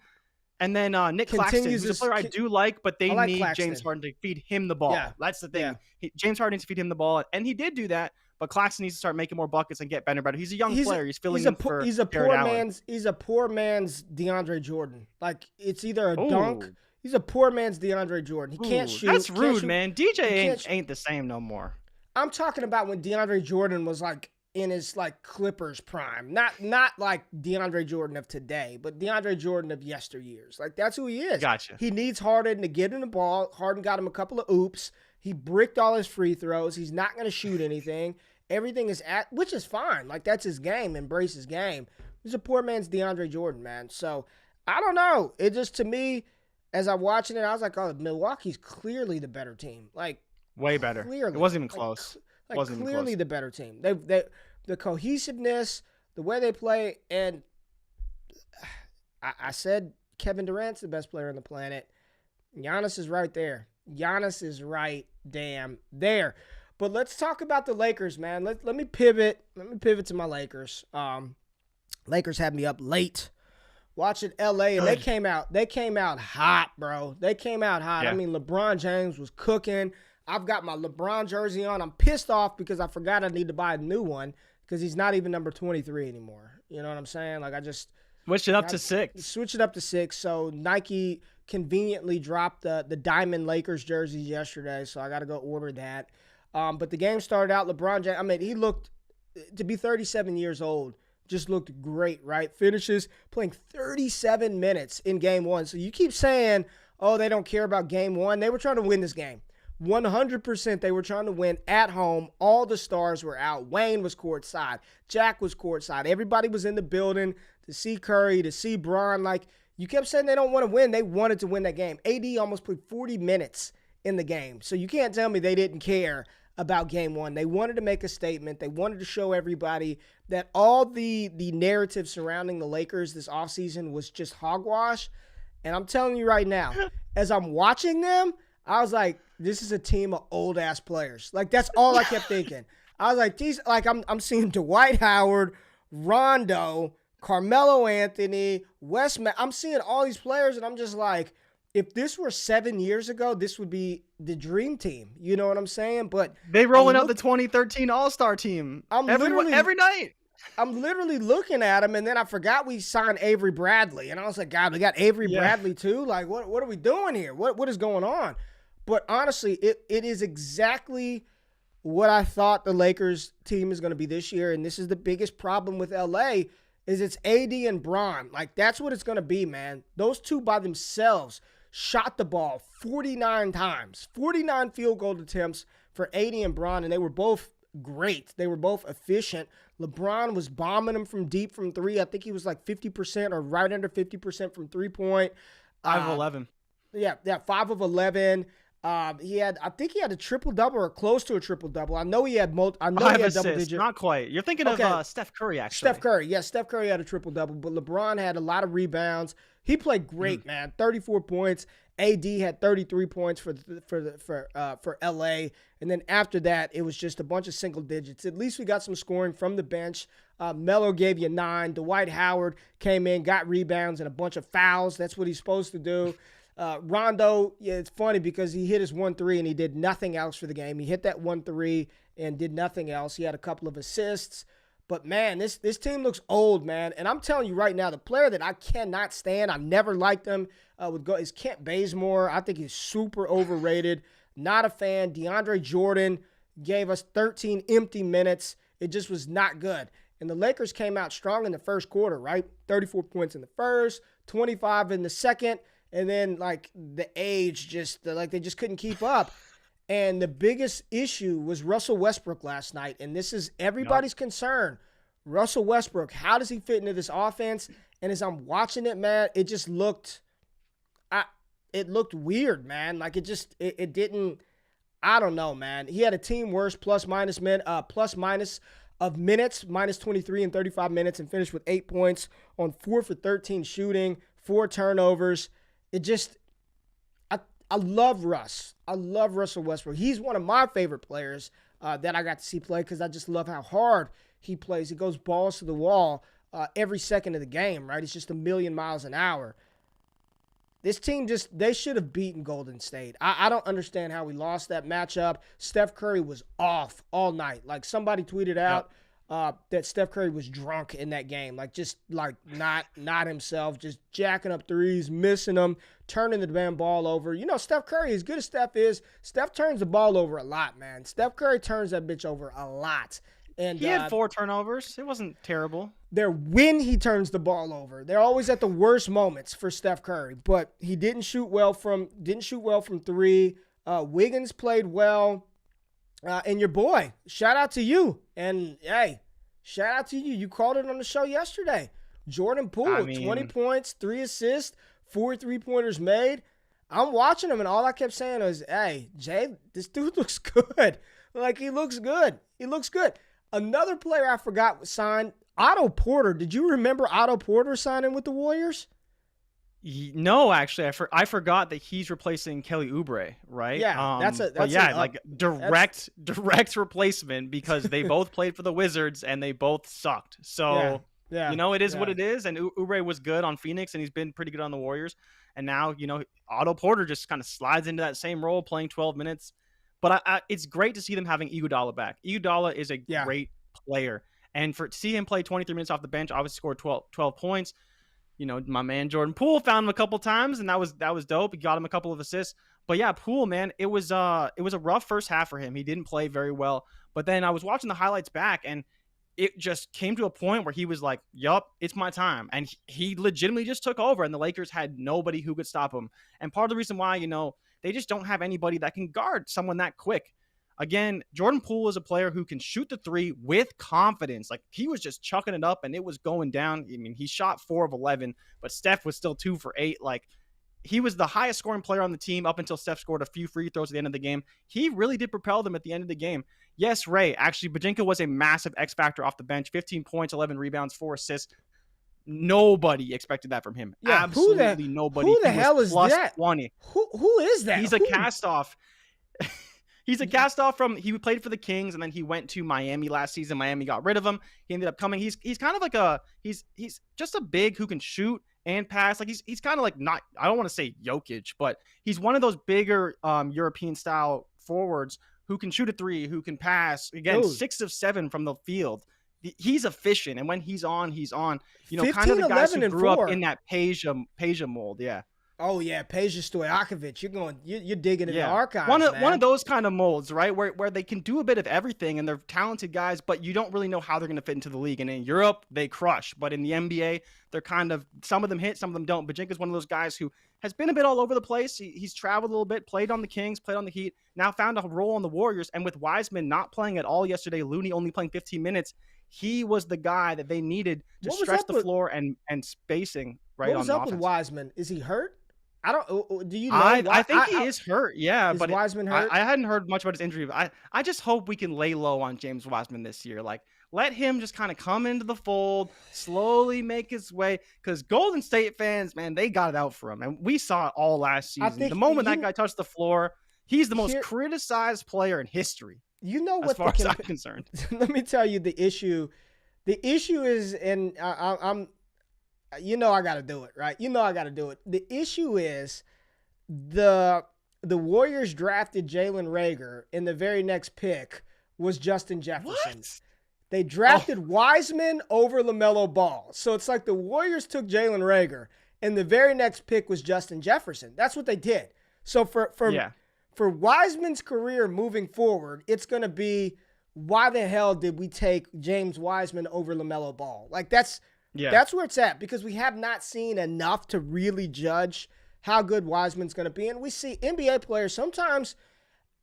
And then Nick Claxton, who's a player I do like, but they need James Harden to feed him the ball. Yeah. That's the thing. Yeah. James Harden needs to feed him the ball, and he did do that. But Claxton needs to start making more buckets and get better. He's a young player. He's filling in for He's a poor man's DeAndre Jordan. Like it's either a dunk. He's a poor man's DeAndre Jordan. He can't shoot. That's rude, man. DJ ain't the same no more. I'm talking about when DeAndre Jordan was like in his like Clippers prime. Not like DeAndre Jordan of today, but DeAndre Jordan of yesteryears. Like that's who he is. Gotcha. He needs Harden to get him the ball. Harden got him a couple of oops. He bricked all his free throws. He's not going to shoot anything. Everything is which is fine. Like that's his game. Embrace his game. He's a poor man's DeAndre Jordan, man. So I don't know. It just to me, as I'm watching it, I was like, oh, Milwaukee's clearly the better team. Like way better. Clearly, it wasn't even close. Clearly the better team. They the cohesiveness, the way they play, and I said Kevin Durant's the best player on the planet. Giannis is right there. Giannis is right damn there. But let's talk about the Lakers, man. Let me pivot. Let me pivot to my Lakers. Lakers had me up late watching LA, and they came out hot, bro. They came out hot. Yeah. I mean, LeBron James was cooking. I've got my LeBron jersey on. I'm pissed off because I forgot I need to buy a new one because he's not even number 23 anymore. You know what I'm saying? Like, I just Switch it up to 6. switch it up to 6. So Nike conveniently dropped the Diamond Lakers jerseys yesterday, so I got to go order that. But the game started out, LeBron James, I mean, he looked, to be 37 years old, just looked great, right? Finishes playing 37 minutes in game 1. So you keep saying, oh, they don't care about game 1. They were trying to win this game. 100% they were trying to win at home. All the stars were out. Wayne was courtside. Jack was courtside. Everybody was in the building to see Curry, to see Bron. Like, you kept saying they don't want to win. They wanted to win that game. AD almost played 40 minutes in the game. So you can't tell me they didn't care about game 1. They wanted to make a statement. They wanted to show everybody that all the narrative surrounding the Lakers this offseason was just hogwash. And I'm telling you right now, as I'm watching them, I was like, this is a team of old-ass players. Like, that's all I kept thinking. I was like, these, like, I'm seeing Dwight Howard, Rondo, Carmelo Anthony, I'm seeing all these players, and I'm just like, if this were 7 years ago, this would be the dream team. You know what I'm saying? But They rolling up the 2013 All-Star team every night. I'm literally looking at him, and then I forgot we signed Avery Bradley. And I was like, God, we got Avery Bradley too? Like, what are we doing here? What is going on? But honestly, it is exactly what I thought the Lakers team is going to be this year. And this is the biggest problem with LA is it's AD and Bron. Like, that's what it's going to be, man. Those two by themselves shot the ball 49 times, 49 field goal attempts for AD and Bron, and they were both great. They were both efficient. LeBron was bombing them from deep from 3. I think he was like 50% or right under 50% from 3-point. 5 of 11. Yeah, 5 of 11. I think he had a triple-double or close to a triple-double. I know he had he had double-digit. Not quite. You're thinking of Steph Curry, actually. Steph Curry. Yeah, Steph Curry had a triple-double, but LeBron had a lot of rebounds. He played great, man. 34 points. AD had 33 points for LA. And then after that, it was just a bunch of single digits. At least we got some scoring from the bench. Melo gave you 9. Dwight Howard came in, got rebounds and a bunch of fouls. That's what he's supposed to do. Rondo, yeah, it's funny because he hit his 1-3 and he did nothing else for the game. He hit that 1-3 and did nothing else. He had a couple of assists. But, man, this team looks old, man. And I'm telling you right now, the player that I cannot stand, I've never liked him, is Kent Bazemore. I think he's super overrated. Not a fan. DeAndre Jordan gave us 13 empty minutes. It just was not good. And the Lakers came out strong in the first quarter, right? 34 points in the first, 25 in the second. And then, like, the age they just couldn't keep up. And the biggest issue was Russell Westbrook last night. And this is everybody's concern. Russell Westbrook, how does he fit into this offense? And as I'm watching it, man, it just looked weird, man. Like, it didn't, I don't know, man. He had a team worst plus minus of minutes, minus 23 and 35 minutes, and finished with 8 points on 4 for 13 shooting, 4 turnovers. It just, I love Russ. I love Russell Westbrook. He's one of my favorite players that I got to see play because I just love how hard he plays. He goes balls to the wall every second of the game, right? It's just a million miles an hour. This team they should have beaten Golden State. I don't understand how we lost that matchup. Steph Curry was off all night. Like, somebody tweeted out that Steph Curry was drunk in that game. Like, just like not himself, just jacking up threes, missing them, turning the damn ball over. You know, Steph Curry, as good as Steph is, Steph turns the ball over a lot, man. Steph Curry turns that bitch over a lot. And he had 4 turnovers. It wasn't terrible. They're when he turns the ball over. They're always at the worst moments for Steph Curry. But he didn't shoot well from 3. Wiggins played well. And your boy, shout out to you. And hey, shout out to you. You called it on the show yesterday. Jordan Poole, 20 points, 3 assists, 4 3-pointers made. I'm watching him, and all I kept saying was, hey, Jay, this dude looks good. Like, he looks good. He looks good. Another player I forgot was signed, Otto Porter. Did you remember Otto Porter signing with the Warriors? No, actually, I forgot that he's replacing Kelly Oubre, right? Yeah, that's like direct replacement because they both played for the Wizards and they both sucked. So yeah, it is what it is. And Oubre was good on Phoenix and he's been pretty good on the Warriors. And now Otto Porter just kind of slides into that same role, playing 12 minutes. But it's great to see them having Iguodala back. Iguodala is a great player, and to see him play 23 minutes off the bench, obviously scored 12 points. My man Jordan Poole found him a couple times, and that was dope. He got him a couple of assists. But yeah, Poole, man, it was a rough first half for him. He didn't play very well. But then I was watching the highlights back, and it just came to a point where he was like, yup, it's my time. And he legitimately just took over, and the Lakers had nobody who could stop him. And part of the reason why, they just don't have anybody that can guard someone that quick. Again, Jordan Poole is a player who can shoot the three with confidence. Like, he was just chucking it up and it was going down. I mean, he shot 4 of 11, but Steph was still 2 for 8. Like, he was the highest scoring player on the team up until Steph scored a few free throws at the end of the game. He really did propel them at the end of the game. Yes, Ray, actually, Bajinka was a massive X factor off the bench. 15 points, 11 rebounds, 4 assists. Nobody expected that from him. Yeah, absolutely nobody. Who the hell is that? 20. Who is that? He's a cast-off. He's a cast-off from, he played for the Kings, and then he went to Miami last season. Miami got rid of him. He ended up coming. He's kind of like he's just a big who can shoot and pass. Like, he's kind of like, not, I don't want to say Jokic, but he's one of those bigger European-style forwards who can shoot a three, who can pass. Again, 6 of 7 from the field. He's efficient, and when he's on, kind of the guys who grew up in that Peja mold, yeah. Oh yeah, Peja Stojakovic. You're digging in the archives. One of those kind of molds, right? Where they can do a bit of everything and they're talented guys, but you don't really know how they're going to fit into the league. And in Europe, they crush, but in the NBA, they're kind of, some of them hit, some of them don't. Bajinka's one of those guys who has been a bit all over the place. He's traveled a little bit, played on the Kings, played on the Heat, now found a role on the Warriors. And with Wiseman not playing at all yesterday, Looney only playing 15 minutes, he was the guy that they needed to stretch the floor and spacing right on offense. What was up with Wiseman? Is he hurt? I don't. Do you know? I think he is hurt. Yeah, is but Wiseman hurt? I hadn't heard much about his injury. But I just hope we can lay low on James Wiseman this year. Like, let him just kind of come into the fold, slowly make his way. Because Golden State fans, man, they got it out for him, and we saw it all last season. The moment that guy touched the floor, he's the most criticized player in history. You know what? As far as I'm concerned. Let me tell you the issue. The issue is, and I'm. I got to do it, right? I got to do it. The issue is the Warriors drafted Jalen Reagor, and the very next pick was Justin Jefferson. What? They drafted Wiseman over LaMelo Ball. So it's like the Warriors took Jalen Reagor, and the very next pick was Justin Jefferson. That's what they did. So for Wiseman's career moving forward, it's going to be, why the hell did we take James Wiseman over LaMelo Ball? Like, that's where it's at, because we have not seen enough to really judge how good Wiseman's going to be. And we see NBA players sometimes,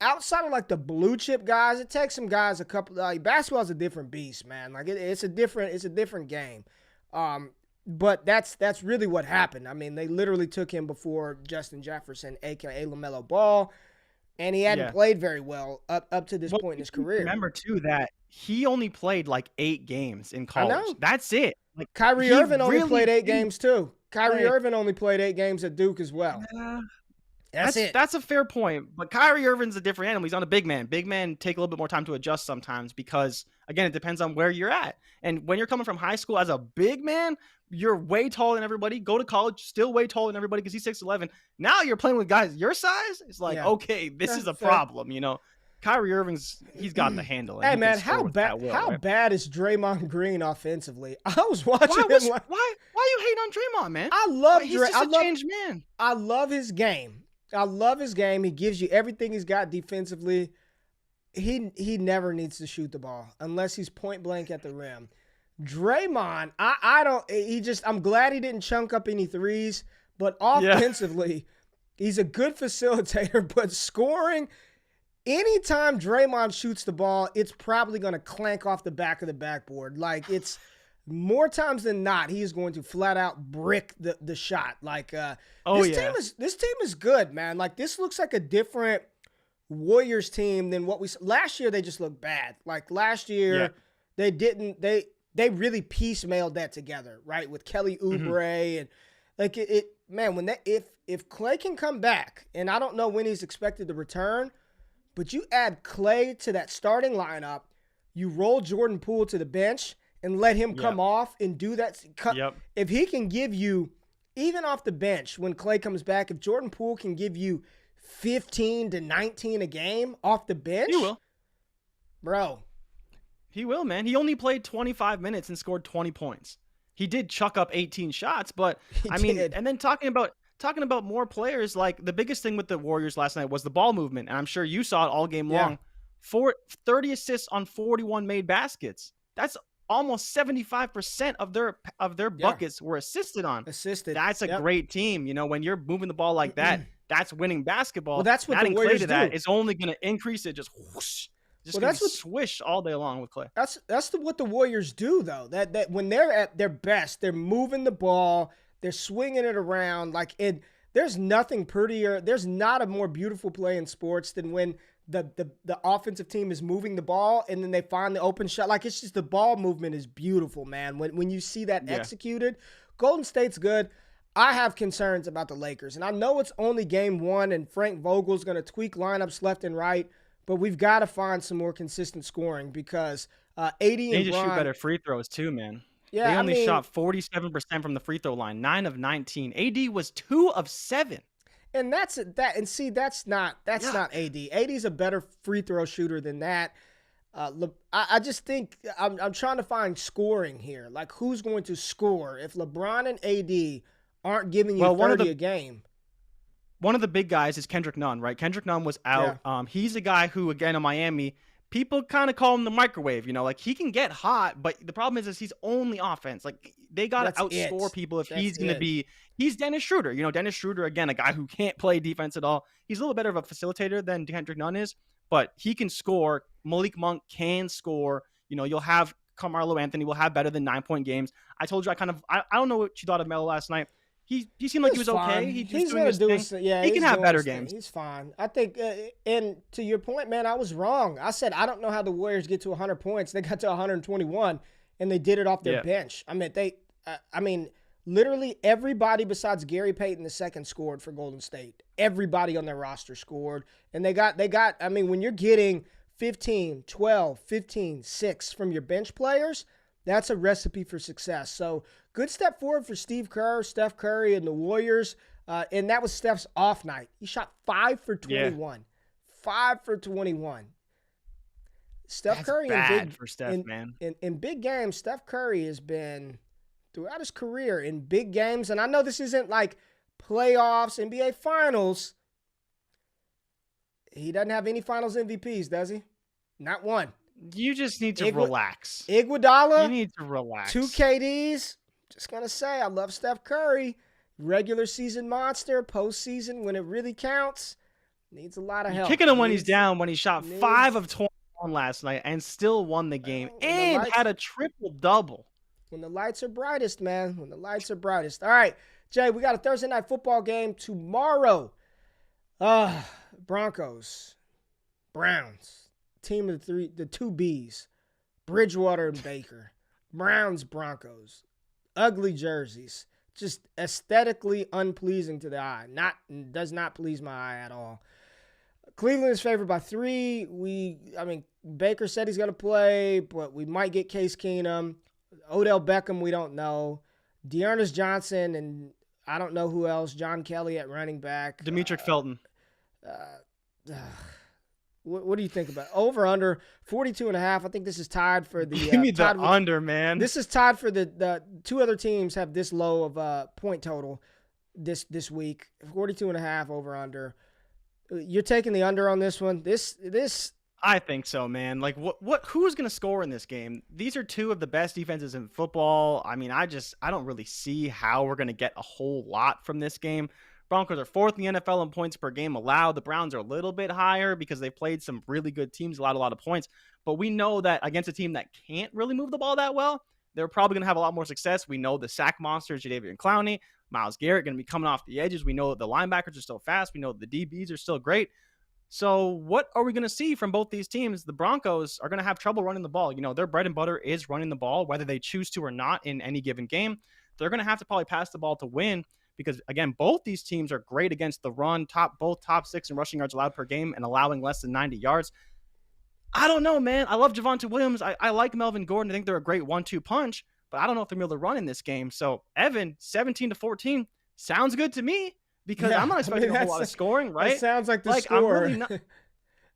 outside of like the blue chip guys, it takes some guys a couple. Basketball's a different beast, man. Like, it's a different game. But that's really what happened. I mean, they literally took him before Justin Jefferson, aka LaMelo Ball, and he hadn't played very well up to this point in his career. Remember too that he only played like 8 games in college. That's it. Like, Kyrie Irving only played 8 games too. Kyrie Irving only played 8 games at Duke as well. That's it. That's a fair point. But Kyrie Irving's a different animal. He's on a big man. Big men take a little bit more time to adjust sometimes because, again, it depends on where you're at. And when you're coming from high school as a big man, you're way taller than everybody. Go to college, still way taller than everybody because he's 6'11". Now you're playing with guys your size. It's like, okay, this is a problem, Kyrie Irving's, he's got the handle. Hey man, how bad is Draymond Green offensively? I was watching him. Why are you hating on Draymond, man? I love He's just a changed man. I love his game. He gives you everything he's got defensively. He never needs to shoot the ball unless he's point blank at the rim. Draymond, I'm glad he didn't chunk up any threes, but offensively, he's a good facilitator, but scoring, anytime Draymond shoots the ball, it's probably going to clank off the back of the backboard. Like, it's more times than not, he is going to flat out brick the shot. Like, this team is good, man. Like, this looks like a different Warriors team than what we saw. Last year, they just looked bad. Like, last year, they didn't. They really piecemealed that together, right? With Kelly Oubre and like man, when if Clay can come back, and I don't know when he's expected to return, but you add Clay to that starting lineup, you roll Jordan Poole to the bench and let him come off and do that. If he can give you, even off the bench, when Clay comes back, if Jordan Poole can give you 15 to 19 a game off the bench, he will. Bro. He will, man. He only played 25 minutes and scored 20 points. He did chuck up 18 shots, but and then talking about more players, like the biggest thing with the Warriors last night was the ball movement, and I'm sure you saw it all game long. 30 assists on 41 made baskets. That's almost 75% of their buckets were assisted on. That's a great team. You know, when you're moving the ball like that, that's winning basketball. Well, that's what the Warriors do. That is only going to increase it. Just whoosh. Swish all day long with Clay. That's what the Warriors do, though. That when they're at their best, they're moving the ball, they're swinging it around. Like there's nothing prettier. There's not a more beautiful play in sports than when the offensive team is moving the ball and then they find the open shot. Like, it's just the ball movement is beautiful, man. When you see that executed, Golden State's good. I have concerns about the Lakers, and I know it's only game one, and Frank Vogel's going to tweak lineups left and right. But we've got to find some more consistent scoring because AD and They need to Bron, shoot better free throws too, man. Yeah, they only shot 47% from the free throw line, 9 of 19. AD was 2 of 7. And that's not AD. AD's a better free throw shooter than that. I just think I'm trying to find scoring here. Like, who's going to score if LeBron and AD aren't giving you 30 a game? One of the big guys is Kendrick Nunn, right? Kendrick Nunn was out. Yeah. He's a guy who, again, in Miami, people kind of call him the microwave. You know, like, he can get hot, but the problem is he's only offense. Like, they got to outscore people if he's going to be – he's Dennis Schroeder. You know, Dennis Schroeder, again, a guy who can't play defense at all. He's a little better of a facilitator than Kendrick Nunn is, but he can score. Malik Monk can score. You know, you'll have Carmelo Anthony will have better than 9-point games. I told you I don't know what you thought of Melo last night. He seemed like he was okay. He's doing his thing. He can have better games. He's fine. I think, and to your point, man, I was wrong. I said I don't know how the Warriors get to 100 points. They got to 121, and they did it off their bench. I mean, literally everybody besides Gary Payton II scored for Golden State. Everybody on their roster scored, and they got. I mean, when you're getting 15, 12, 15, 6 from your bench players, that's a recipe for success. So good step forward for Steve Kerr, Steph Curry, and the Warriors. And that was Steph's off night. He shot 5 for 21. Yeah. 5 for 21. Steph Curry in big games, Steph Curry has been throughout his career in big games. And I know this isn't like playoffs, NBA Finals. He doesn't have any Finals MVPs, does he? Not one. You just need to relax. Iguodala. You need to relax. 2 KDs. Just going to say, I love Steph Curry. Regular season monster. Postseason, when it really counts, needs a lot of help. Kicking him when he's down, when he shot 5 of 21 last night and still won the game and had a triple-double. When the lights are brightest, man. When the lights are brightest. All right, Jay, we got a Thursday night football game tomorrow. Broncos. Browns. Team of the 2 Bs, Bridgewater and Baker. Browns, Broncos. Ugly jerseys. Just aesthetically unpleasing to the eye. Does not please my eye at all. Cleveland is favored by 3. Baker said he's going to play, but we might get Case Keenum. Odell Beckham, we don't know. Dearness Johnson, and I don't know who else. John Kelly at running back. Demetric Felton. What do you think about over under 42.5? I think this is tied for the. Give me the under, man. This is tied for the 2 other teams have this low of a point total this week. 42.5 over under. You're taking the under on this one. This. I think so, man. Like who's going to score in this game? These are 2 of the best defenses in football. I mean, I don't really see how we're going to get a whole lot from this game. Broncos are 4th in the NFL in points per game allowed. The Browns are a little bit higher because they've played some really good teams, allowed a lot of points. But we know that against a team that can't really move the ball that well, they're probably going to have a lot more success. We know the sack monsters, Jadeveon Clowney, Myles Garrett, going to be coming off the edges. We know that the linebackers are still fast. We know that the DBs are still great. So what are we going to see from both these teams? The Broncos are going to have trouble running the ball. Their bread and butter is running the ball, whether they choose to or not in any given game. They're going to have to probably pass the ball to win because, again, both these teams are great against the run, both top 6 in rushing yards allowed per game and allowing less than 90 yards. I don't know, man. I love Javonte Williams. I like Melvin Gordon. I think they're a great 1-2 punch, but I don't know if they're able to run in this game. So, Evan, 17-14 sounds good to me because I'm not expecting a whole lot of scoring, right? That sounds like the score.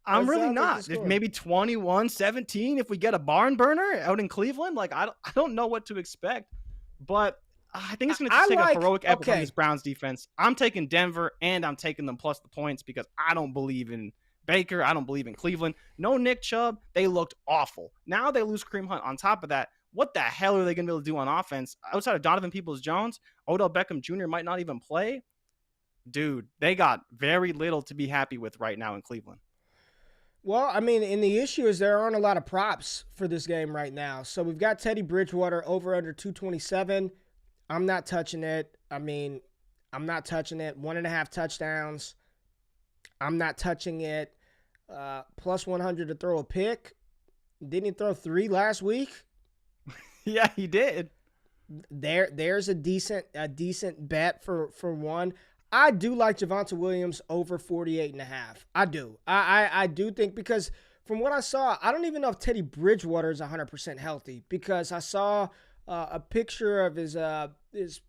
I'm really not. Maybe 21-17 if we get a barn burner out in Cleveland. I don't know what to expect, but I think it's going to take a heroic effort from this Browns defense. I'm taking Denver, and I'm taking them plus the points because I don't believe in Baker. I don't believe in Cleveland. No Nick Chubb. They looked awful. Now they lose Kareem Hunt. On top of that, what the hell are they going to be able to do on offense? Outside of Donovan Peoples-Jones, Odell Beckham Jr. might not even play. Dude, they got very little to be happy with right now in Cleveland. Well, and the issue is there aren't a lot of props for this game right now. So we've got Teddy Bridgewater over under 227. I'm not touching it. I'm not touching it. 1.5 touchdowns. I'm not touching it. Plus 100 to throw a pick. Didn't he throw 3 last week? Yeah, he did. There's a decent bet for one. I do like Javonte Williams over 48.5. I do. I do think because from what I saw, I don't even know if Teddy Bridgewater is 100% healthy because I saw a picture of his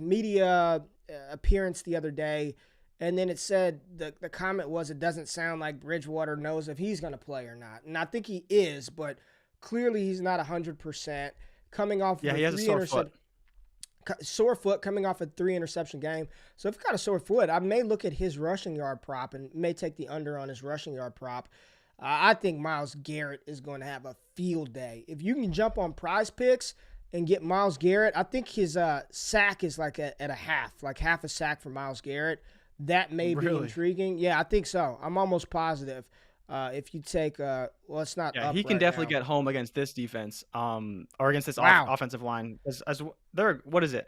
media appearance the other day, and then it said the comment was it doesn't sound like Bridgewater knows if he's going to play or not. And I think he is, but clearly he's not 100%. Coming off he has a sore foot coming off a 3 interception game. So if you've got a sore foot, I may look at his rushing yard prop and may take the under on his rushing yard prop. I think Myles Garrett is going to have a field day. If you can jump on Prize Picks and get Myles Garrett, I think his sack is at a half a sack for Myles Garrett. That may be intriguing. Yeah, I think so. I'm almost positive. If you take, it's not. Yeah, he can definitely get home against this defense, or against this offensive line. As they're, what is it?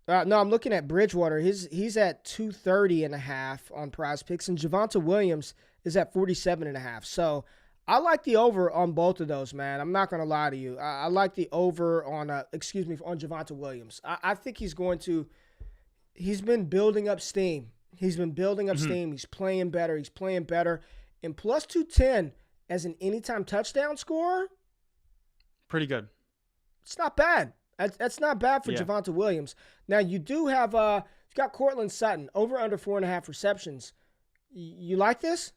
No, I'm looking at Bridgewater. He's at 230.5 on Prize Picks, and Javonte Williams is at 47.5. So I like the over on both of those, man. I'm not gonna lie to you. I like the over on on Javonte Williams. I think he's been building up steam. He's playing better. And plus 210 as an anytime touchdown scorer, pretty good. It's not bad. That's not bad for Javonte Williams. Now you do have you've got Cortland Sutton over under 4.5 receptions. You like this?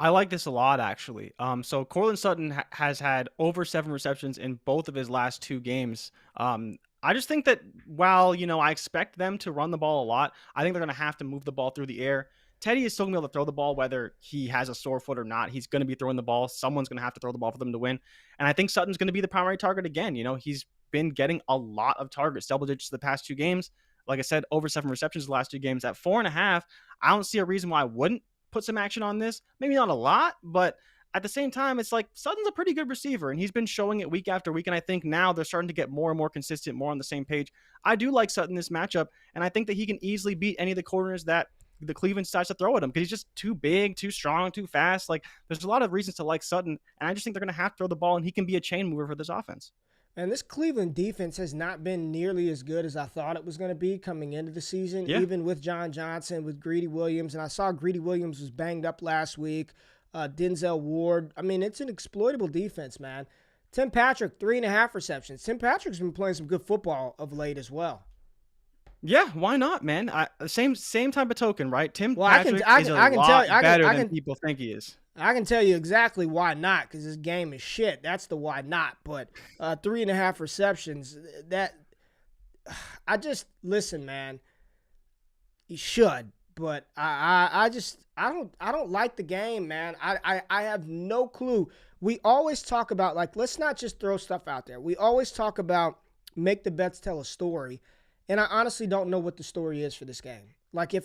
I like this a lot, actually. So Cortland Sutton has had over 7 receptions in both of his last 2 games. I just think that while I expect them to run the ball a lot, I think they're going to have to move the ball through the air. Teddy is still going to be able to throw the ball whether he has a sore foot or not. He's going to be throwing the ball. Someone's going to have to throw the ball for them to win. And I think Sutton's going to be the primary target again. He's been getting a lot of targets, double digits the past 2 games. Like I said, over 7 receptions the last 2 games. At 4.5, I don't see a reason why I wouldn't put some action on this. Maybe not a lot, but at the same time, it's like Sutton's a pretty good receiver, and he's been showing it week after week, and I think now they're starting to get more and more consistent, more on the same page. I do like Sutton this matchup, and I think that he can easily beat any of the corners that the Cleveland decides to throw at him because he's just too big, too strong, too fast. There's a lot of reasons to like Sutton, and I just think they're going to have to throw the ball, and he can be a chain mover for this offense. And this Cleveland defense has not been nearly as good as I thought it was going to be coming into the season, even with John Johnson, with Greedy Williams. And I saw Greedy Williams was banged up last week. Denzel Ward. It's an exploitable defense, man. Tim Patrick, 3.5 receptions. Tim Patrick's been playing some good football of late as well. Yeah, why not, man? Same type of token, right? Tim Patrick is a lot better than people think he is. I can tell you exactly why not, because this game is shit. That's the why not. But 3.5 receptions, listen, man. You should, but I don't like the game, man. I have no clue. We always talk about let's not just throw stuff out there. We always talk about make the bets tell a story. And I honestly don't know what the story is for this game.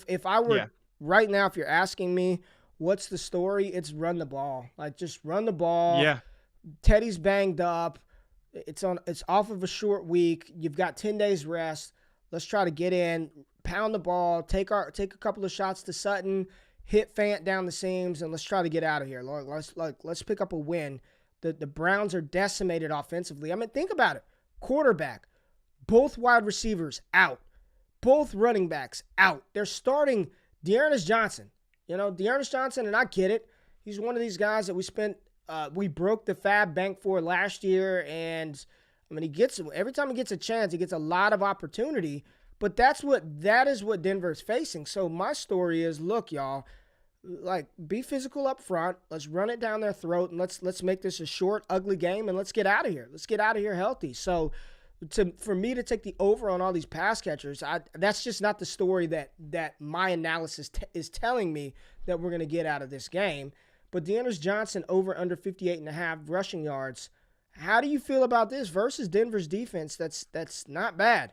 If I were right now, if you're asking me what's the story, it's run the ball. Just run the ball. Yeah. Teddy's banged up. It's off of a short week. You've got 10 days rest. Let's try to get in, pound the ball, take a couple of shots to Sutton, hit Fant down the seams, and let's try to get out of here. Let's pick up a win. The Browns are decimated offensively. I mean, think about it. Quarterback, both wide receivers out, both running backs out. They're starting Dearness Johnson. Dearness Johnson, and I get it. He's one of these guys that we broke the fab bank for last year, and I mean, every time he gets a chance, he gets a lot of opportunity. But that is what Denver's facing. So my story is, look, y'all, be physical up front. Let's run it down their throat, and let's make this a short, ugly game, and let's get out of here. Let's get out of here healthy. So for me to take the over on all these pass catchers, that's just not the story that my analysis is telling me that we're going to get out of this game. But Dearness Johnson over under 58.5 rushing yards. How do you feel about this versus Denver's defense? That's not bad.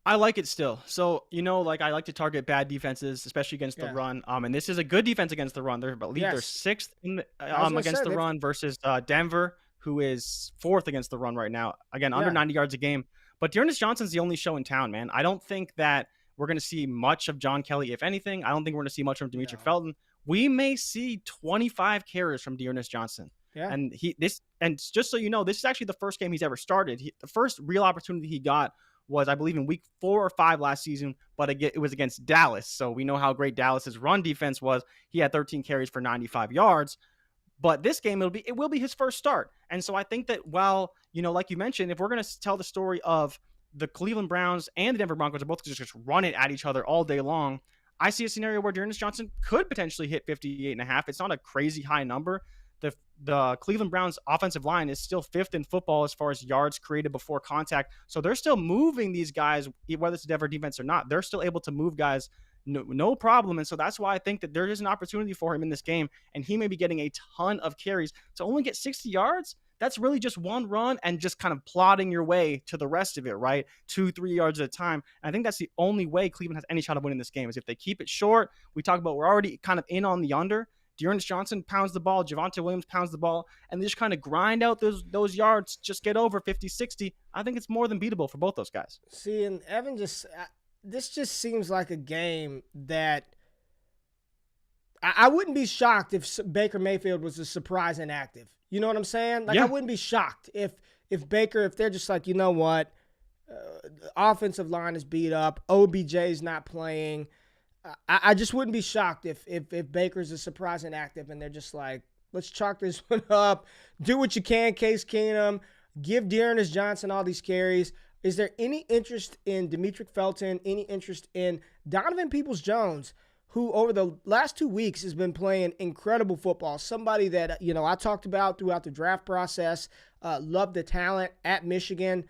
I like it still. So, I like to target bad defenses, especially against the run. And this is a good defense against the run. I believe they're sixth against the run versus Denver, who is fourth against the run right now. Again, under 90 yards a game. But Dearness Johnson's the only show in town, man. I don't think that we're going to see much of John Kelly, if anything. I don't think we're going to see much from Demetri Felton. We may see 25 carries from Dearness Johnson. Yeah. And just so you know, this is actually the first game he's ever started. The first real opportunity he got was, I believe, in week 4 or 5 last season, but it was against Dallas. So we know how great Dallas's run defense was. He had 13 carries for 95 yards. But this game, it will be his first start. And so I think that while, like you mentioned, if we're going to tell the story of the Cleveland Browns and the Denver Broncos are both just run it at each other all day long, I see a scenario where Dearness Johnson could potentially hit 58.5. It's not a crazy high number. The Cleveland Browns offensive line is still 5th in football as far as yards created before contact. So they're still moving these guys, whether it's the Denver defense or not. They're still able to move guys no problem. And so that's why I think that there is an opportunity for him in this game. And he may be getting a ton of carries. To only get 60 yards, that's really just one run and just kind of plodding your way to the rest of it, right? 2-3 yards at a time. And I think that's the only way Cleveland has any shot of winning this game is if they keep it short. We talk about we're already kind of in on the under. Dearness Johnson pounds the ball, Javonte Williams pounds the ball, and they just kind of grind out those yards, just get over 50, 60. I think it's more than beatable for both those guys. See, and Evan this just seems like a game that I wouldn't be shocked if Baker Mayfield was a surprise inactive. You know what I'm saying? I wouldn't be shocked if they're just like, you know what, the offensive line is beat up, OBJ's not playing. I just wouldn't be shocked if Baker's a surprise inactive and they're just like, let's chalk this one up, do what you can, Case Keenum, give Dearness Johnson all these carries. Is there any interest in Demetri Felton, any interest in Donovan Peoples-Jones, who over the last 2 weeks has been playing incredible football? Somebody that, I talked about throughout the draft process, loved the talent at Michigan,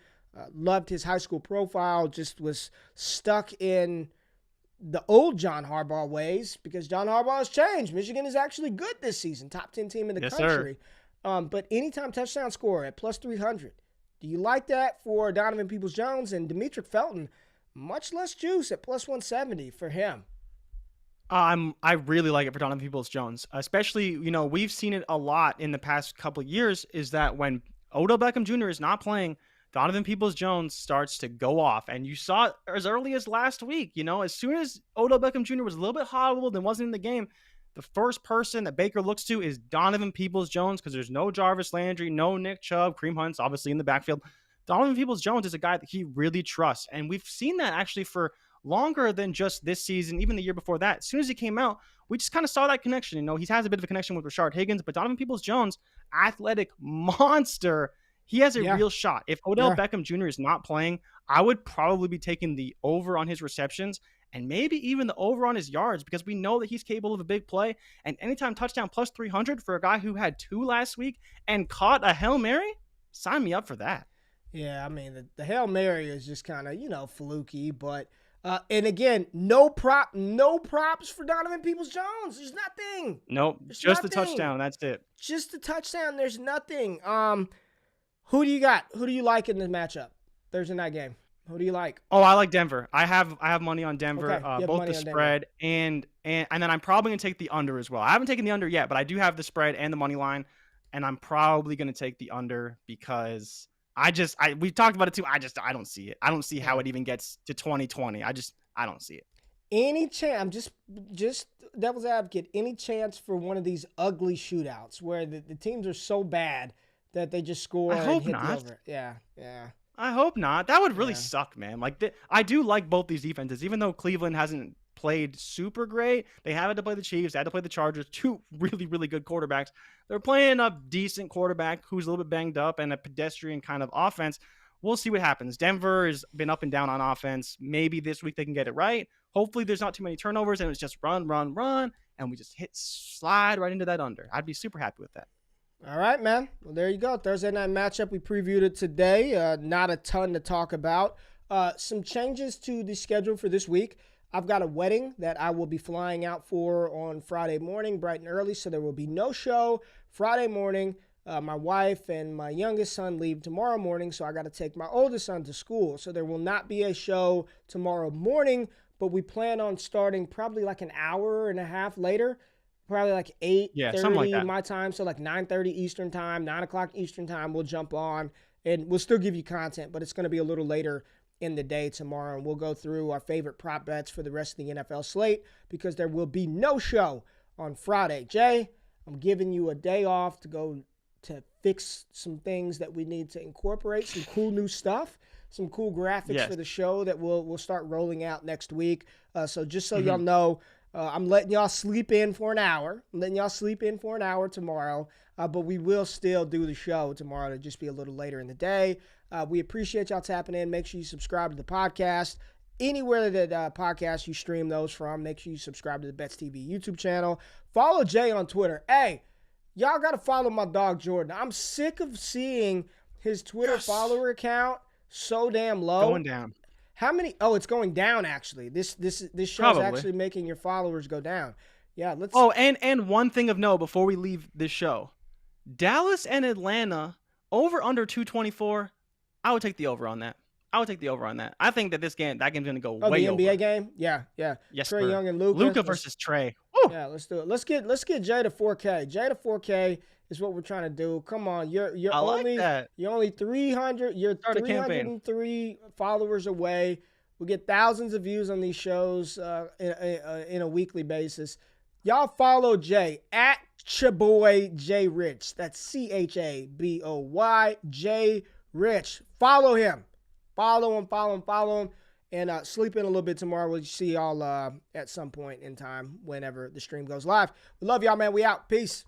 loved his high school profile, just was stuck in the old John Harbaugh ways because John Harbaugh has changed. Michigan is actually good this season, top 10 team in the country. But anytime touchdown scorer at plus 300. Do you like that for Donovan Peoples-Jones? And Demetri Felton, much less juice at plus 170 for him. I really like it for Donovan Peoples-Jones, especially, we've seen it a lot in the past couple of years, is that when Odell Beckham Jr. is not playing, Donovan Peoples-Jones starts to go off. And you saw it as early as last week. As soon as Odell Beckham Jr. was a little bit hobbled and wasn't in the game, the first person that Baker looks to is Donovan Peoples-Jones because there's no Jarvis Landry, no Nick Chubb, Kareem Hunt's obviously in the backfield. Donovan Peoples-Jones is a guy that he really trusts. And we've seen that actually for longer than just this season, even the year before that. As soon as he came out, we just kind of saw that connection. He has a bit of a connection with Rashard Higgins, but Donovan Peoples-Jones, athletic monster, he has a real shot. If Odell Beckham Jr. is not playing, I would probably be taking the over on his receptions and maybe even the over on his yards because we know that he's capable of a big play. And anytime touchdown plus 300 for a guy who had 2 last week and caught a Hail Mary, sign me up for that. Yeah, I mean, the Hail Mary is just kind of, fluky. But, and again, no props for Donovan Peoples-Jones. There's nothing. Nope, just the touchdown. That's it. Just the touchdown. There's nothing. Who do you got? Who do you like in the matchup? Thursday night game. Who do you like? Oh, I like Denver. I have money on Denver, okay, both the spread and then I'm probably going to take the under as well. I haven't taken the under yet, but I do have the spread and the money line, and I'm probably going to take the under because we talked about it too. I don't see it. I don't see how it even gets to 2020. I don't see it. Any chance? I'm just devil's advocate. Any chance for one of these ugly shootouts where the teams are so bad that they just score I and hope hit not. the over? Yeah. I hope not. That would really Yeah. suck, man. Like I do like both these defenses, even though Cleveland hasn't played super great. They had to play the Chiefs, they had to play the Chargers, two really, really good quarterbacks. They're playing a decent quarterback who's a little bit banged up and a pedestrian kind of offense. We'll see what happens. Denver has been up and down on offense. Maybe this week they can get it right. Hopefully there's not too many turnovers and it's just run, and we just slide right into that under. I'd be super happy with that. All right, man. Well, there you go. Thursday night matchup. We previewed it today. Not a ton to talk about. Some changes to the schedule for this week. I've got a wedding that I will be flying out for on Friday morning, bright and early, so there will be no show Friday morning. My wife and my youngest son leave tomorrow morning, so I got to take my oldest son to school. So there will not be a show tomorrow morning, but we plan on starting probably like an hour and a half later. Probably like 8:30 like my time, so like 9:30 Eastern time, 9 o'clock Eastern time, we'll jump on, and we'll still give you content, but it's going to be a little later in the day tomorrow, and we'll go through our favorite prop bets for the rest of the NFL slate because there will be no show on Friday. Jay, I'm giving you a day off to go to fix some things that we need to incorporate, some cool new stuff, some cool graphics for the show that we'll start rolling out next week. So just so y'all know, I'm letting y'all sleep in for an hour. I'm letting y'all sleep in for an hour tomorrow, but we will still do the show tomorrow to just be a little later in the day. We appreciate y'all tapping in. Make sure you subscribe to the podcast. Anywhere that podcast you stream those from, make sure you subscribe to the Bets TV YouTube channel. Follow Jay on Twitter. Hey, y'all got to follow my dog Jordan. I'm sick of seeing his Twitter follower account so damn low. Going down. How many? Oh, it's going down actually. This show is actually making your followers go down. Yeah, let's. Oh, and one thing of note before we leave this show, Dallas and Atlanta over under 224. I would take the over on that. I think that that game's gonna go way over. The NBA game? Yeah. Yes, Trae Young and Luka. Luka versus Trae. Woo! Yeah, let's do it. Let's get Jay to 4K. Jay to 4K is what we're trying to do. Come on, you're only 300. You're 303 followers away. We get thousands of views on these shows in a weekly basis. Y'all follow Jay at Chaboy J Rich. That's CHABOY J Rich. Follow him. Follow him. And sleep in a little bit tomorrow. We'll see y'all at some point in time whenever the stream goes live. We love y'all, man. We out. Peace.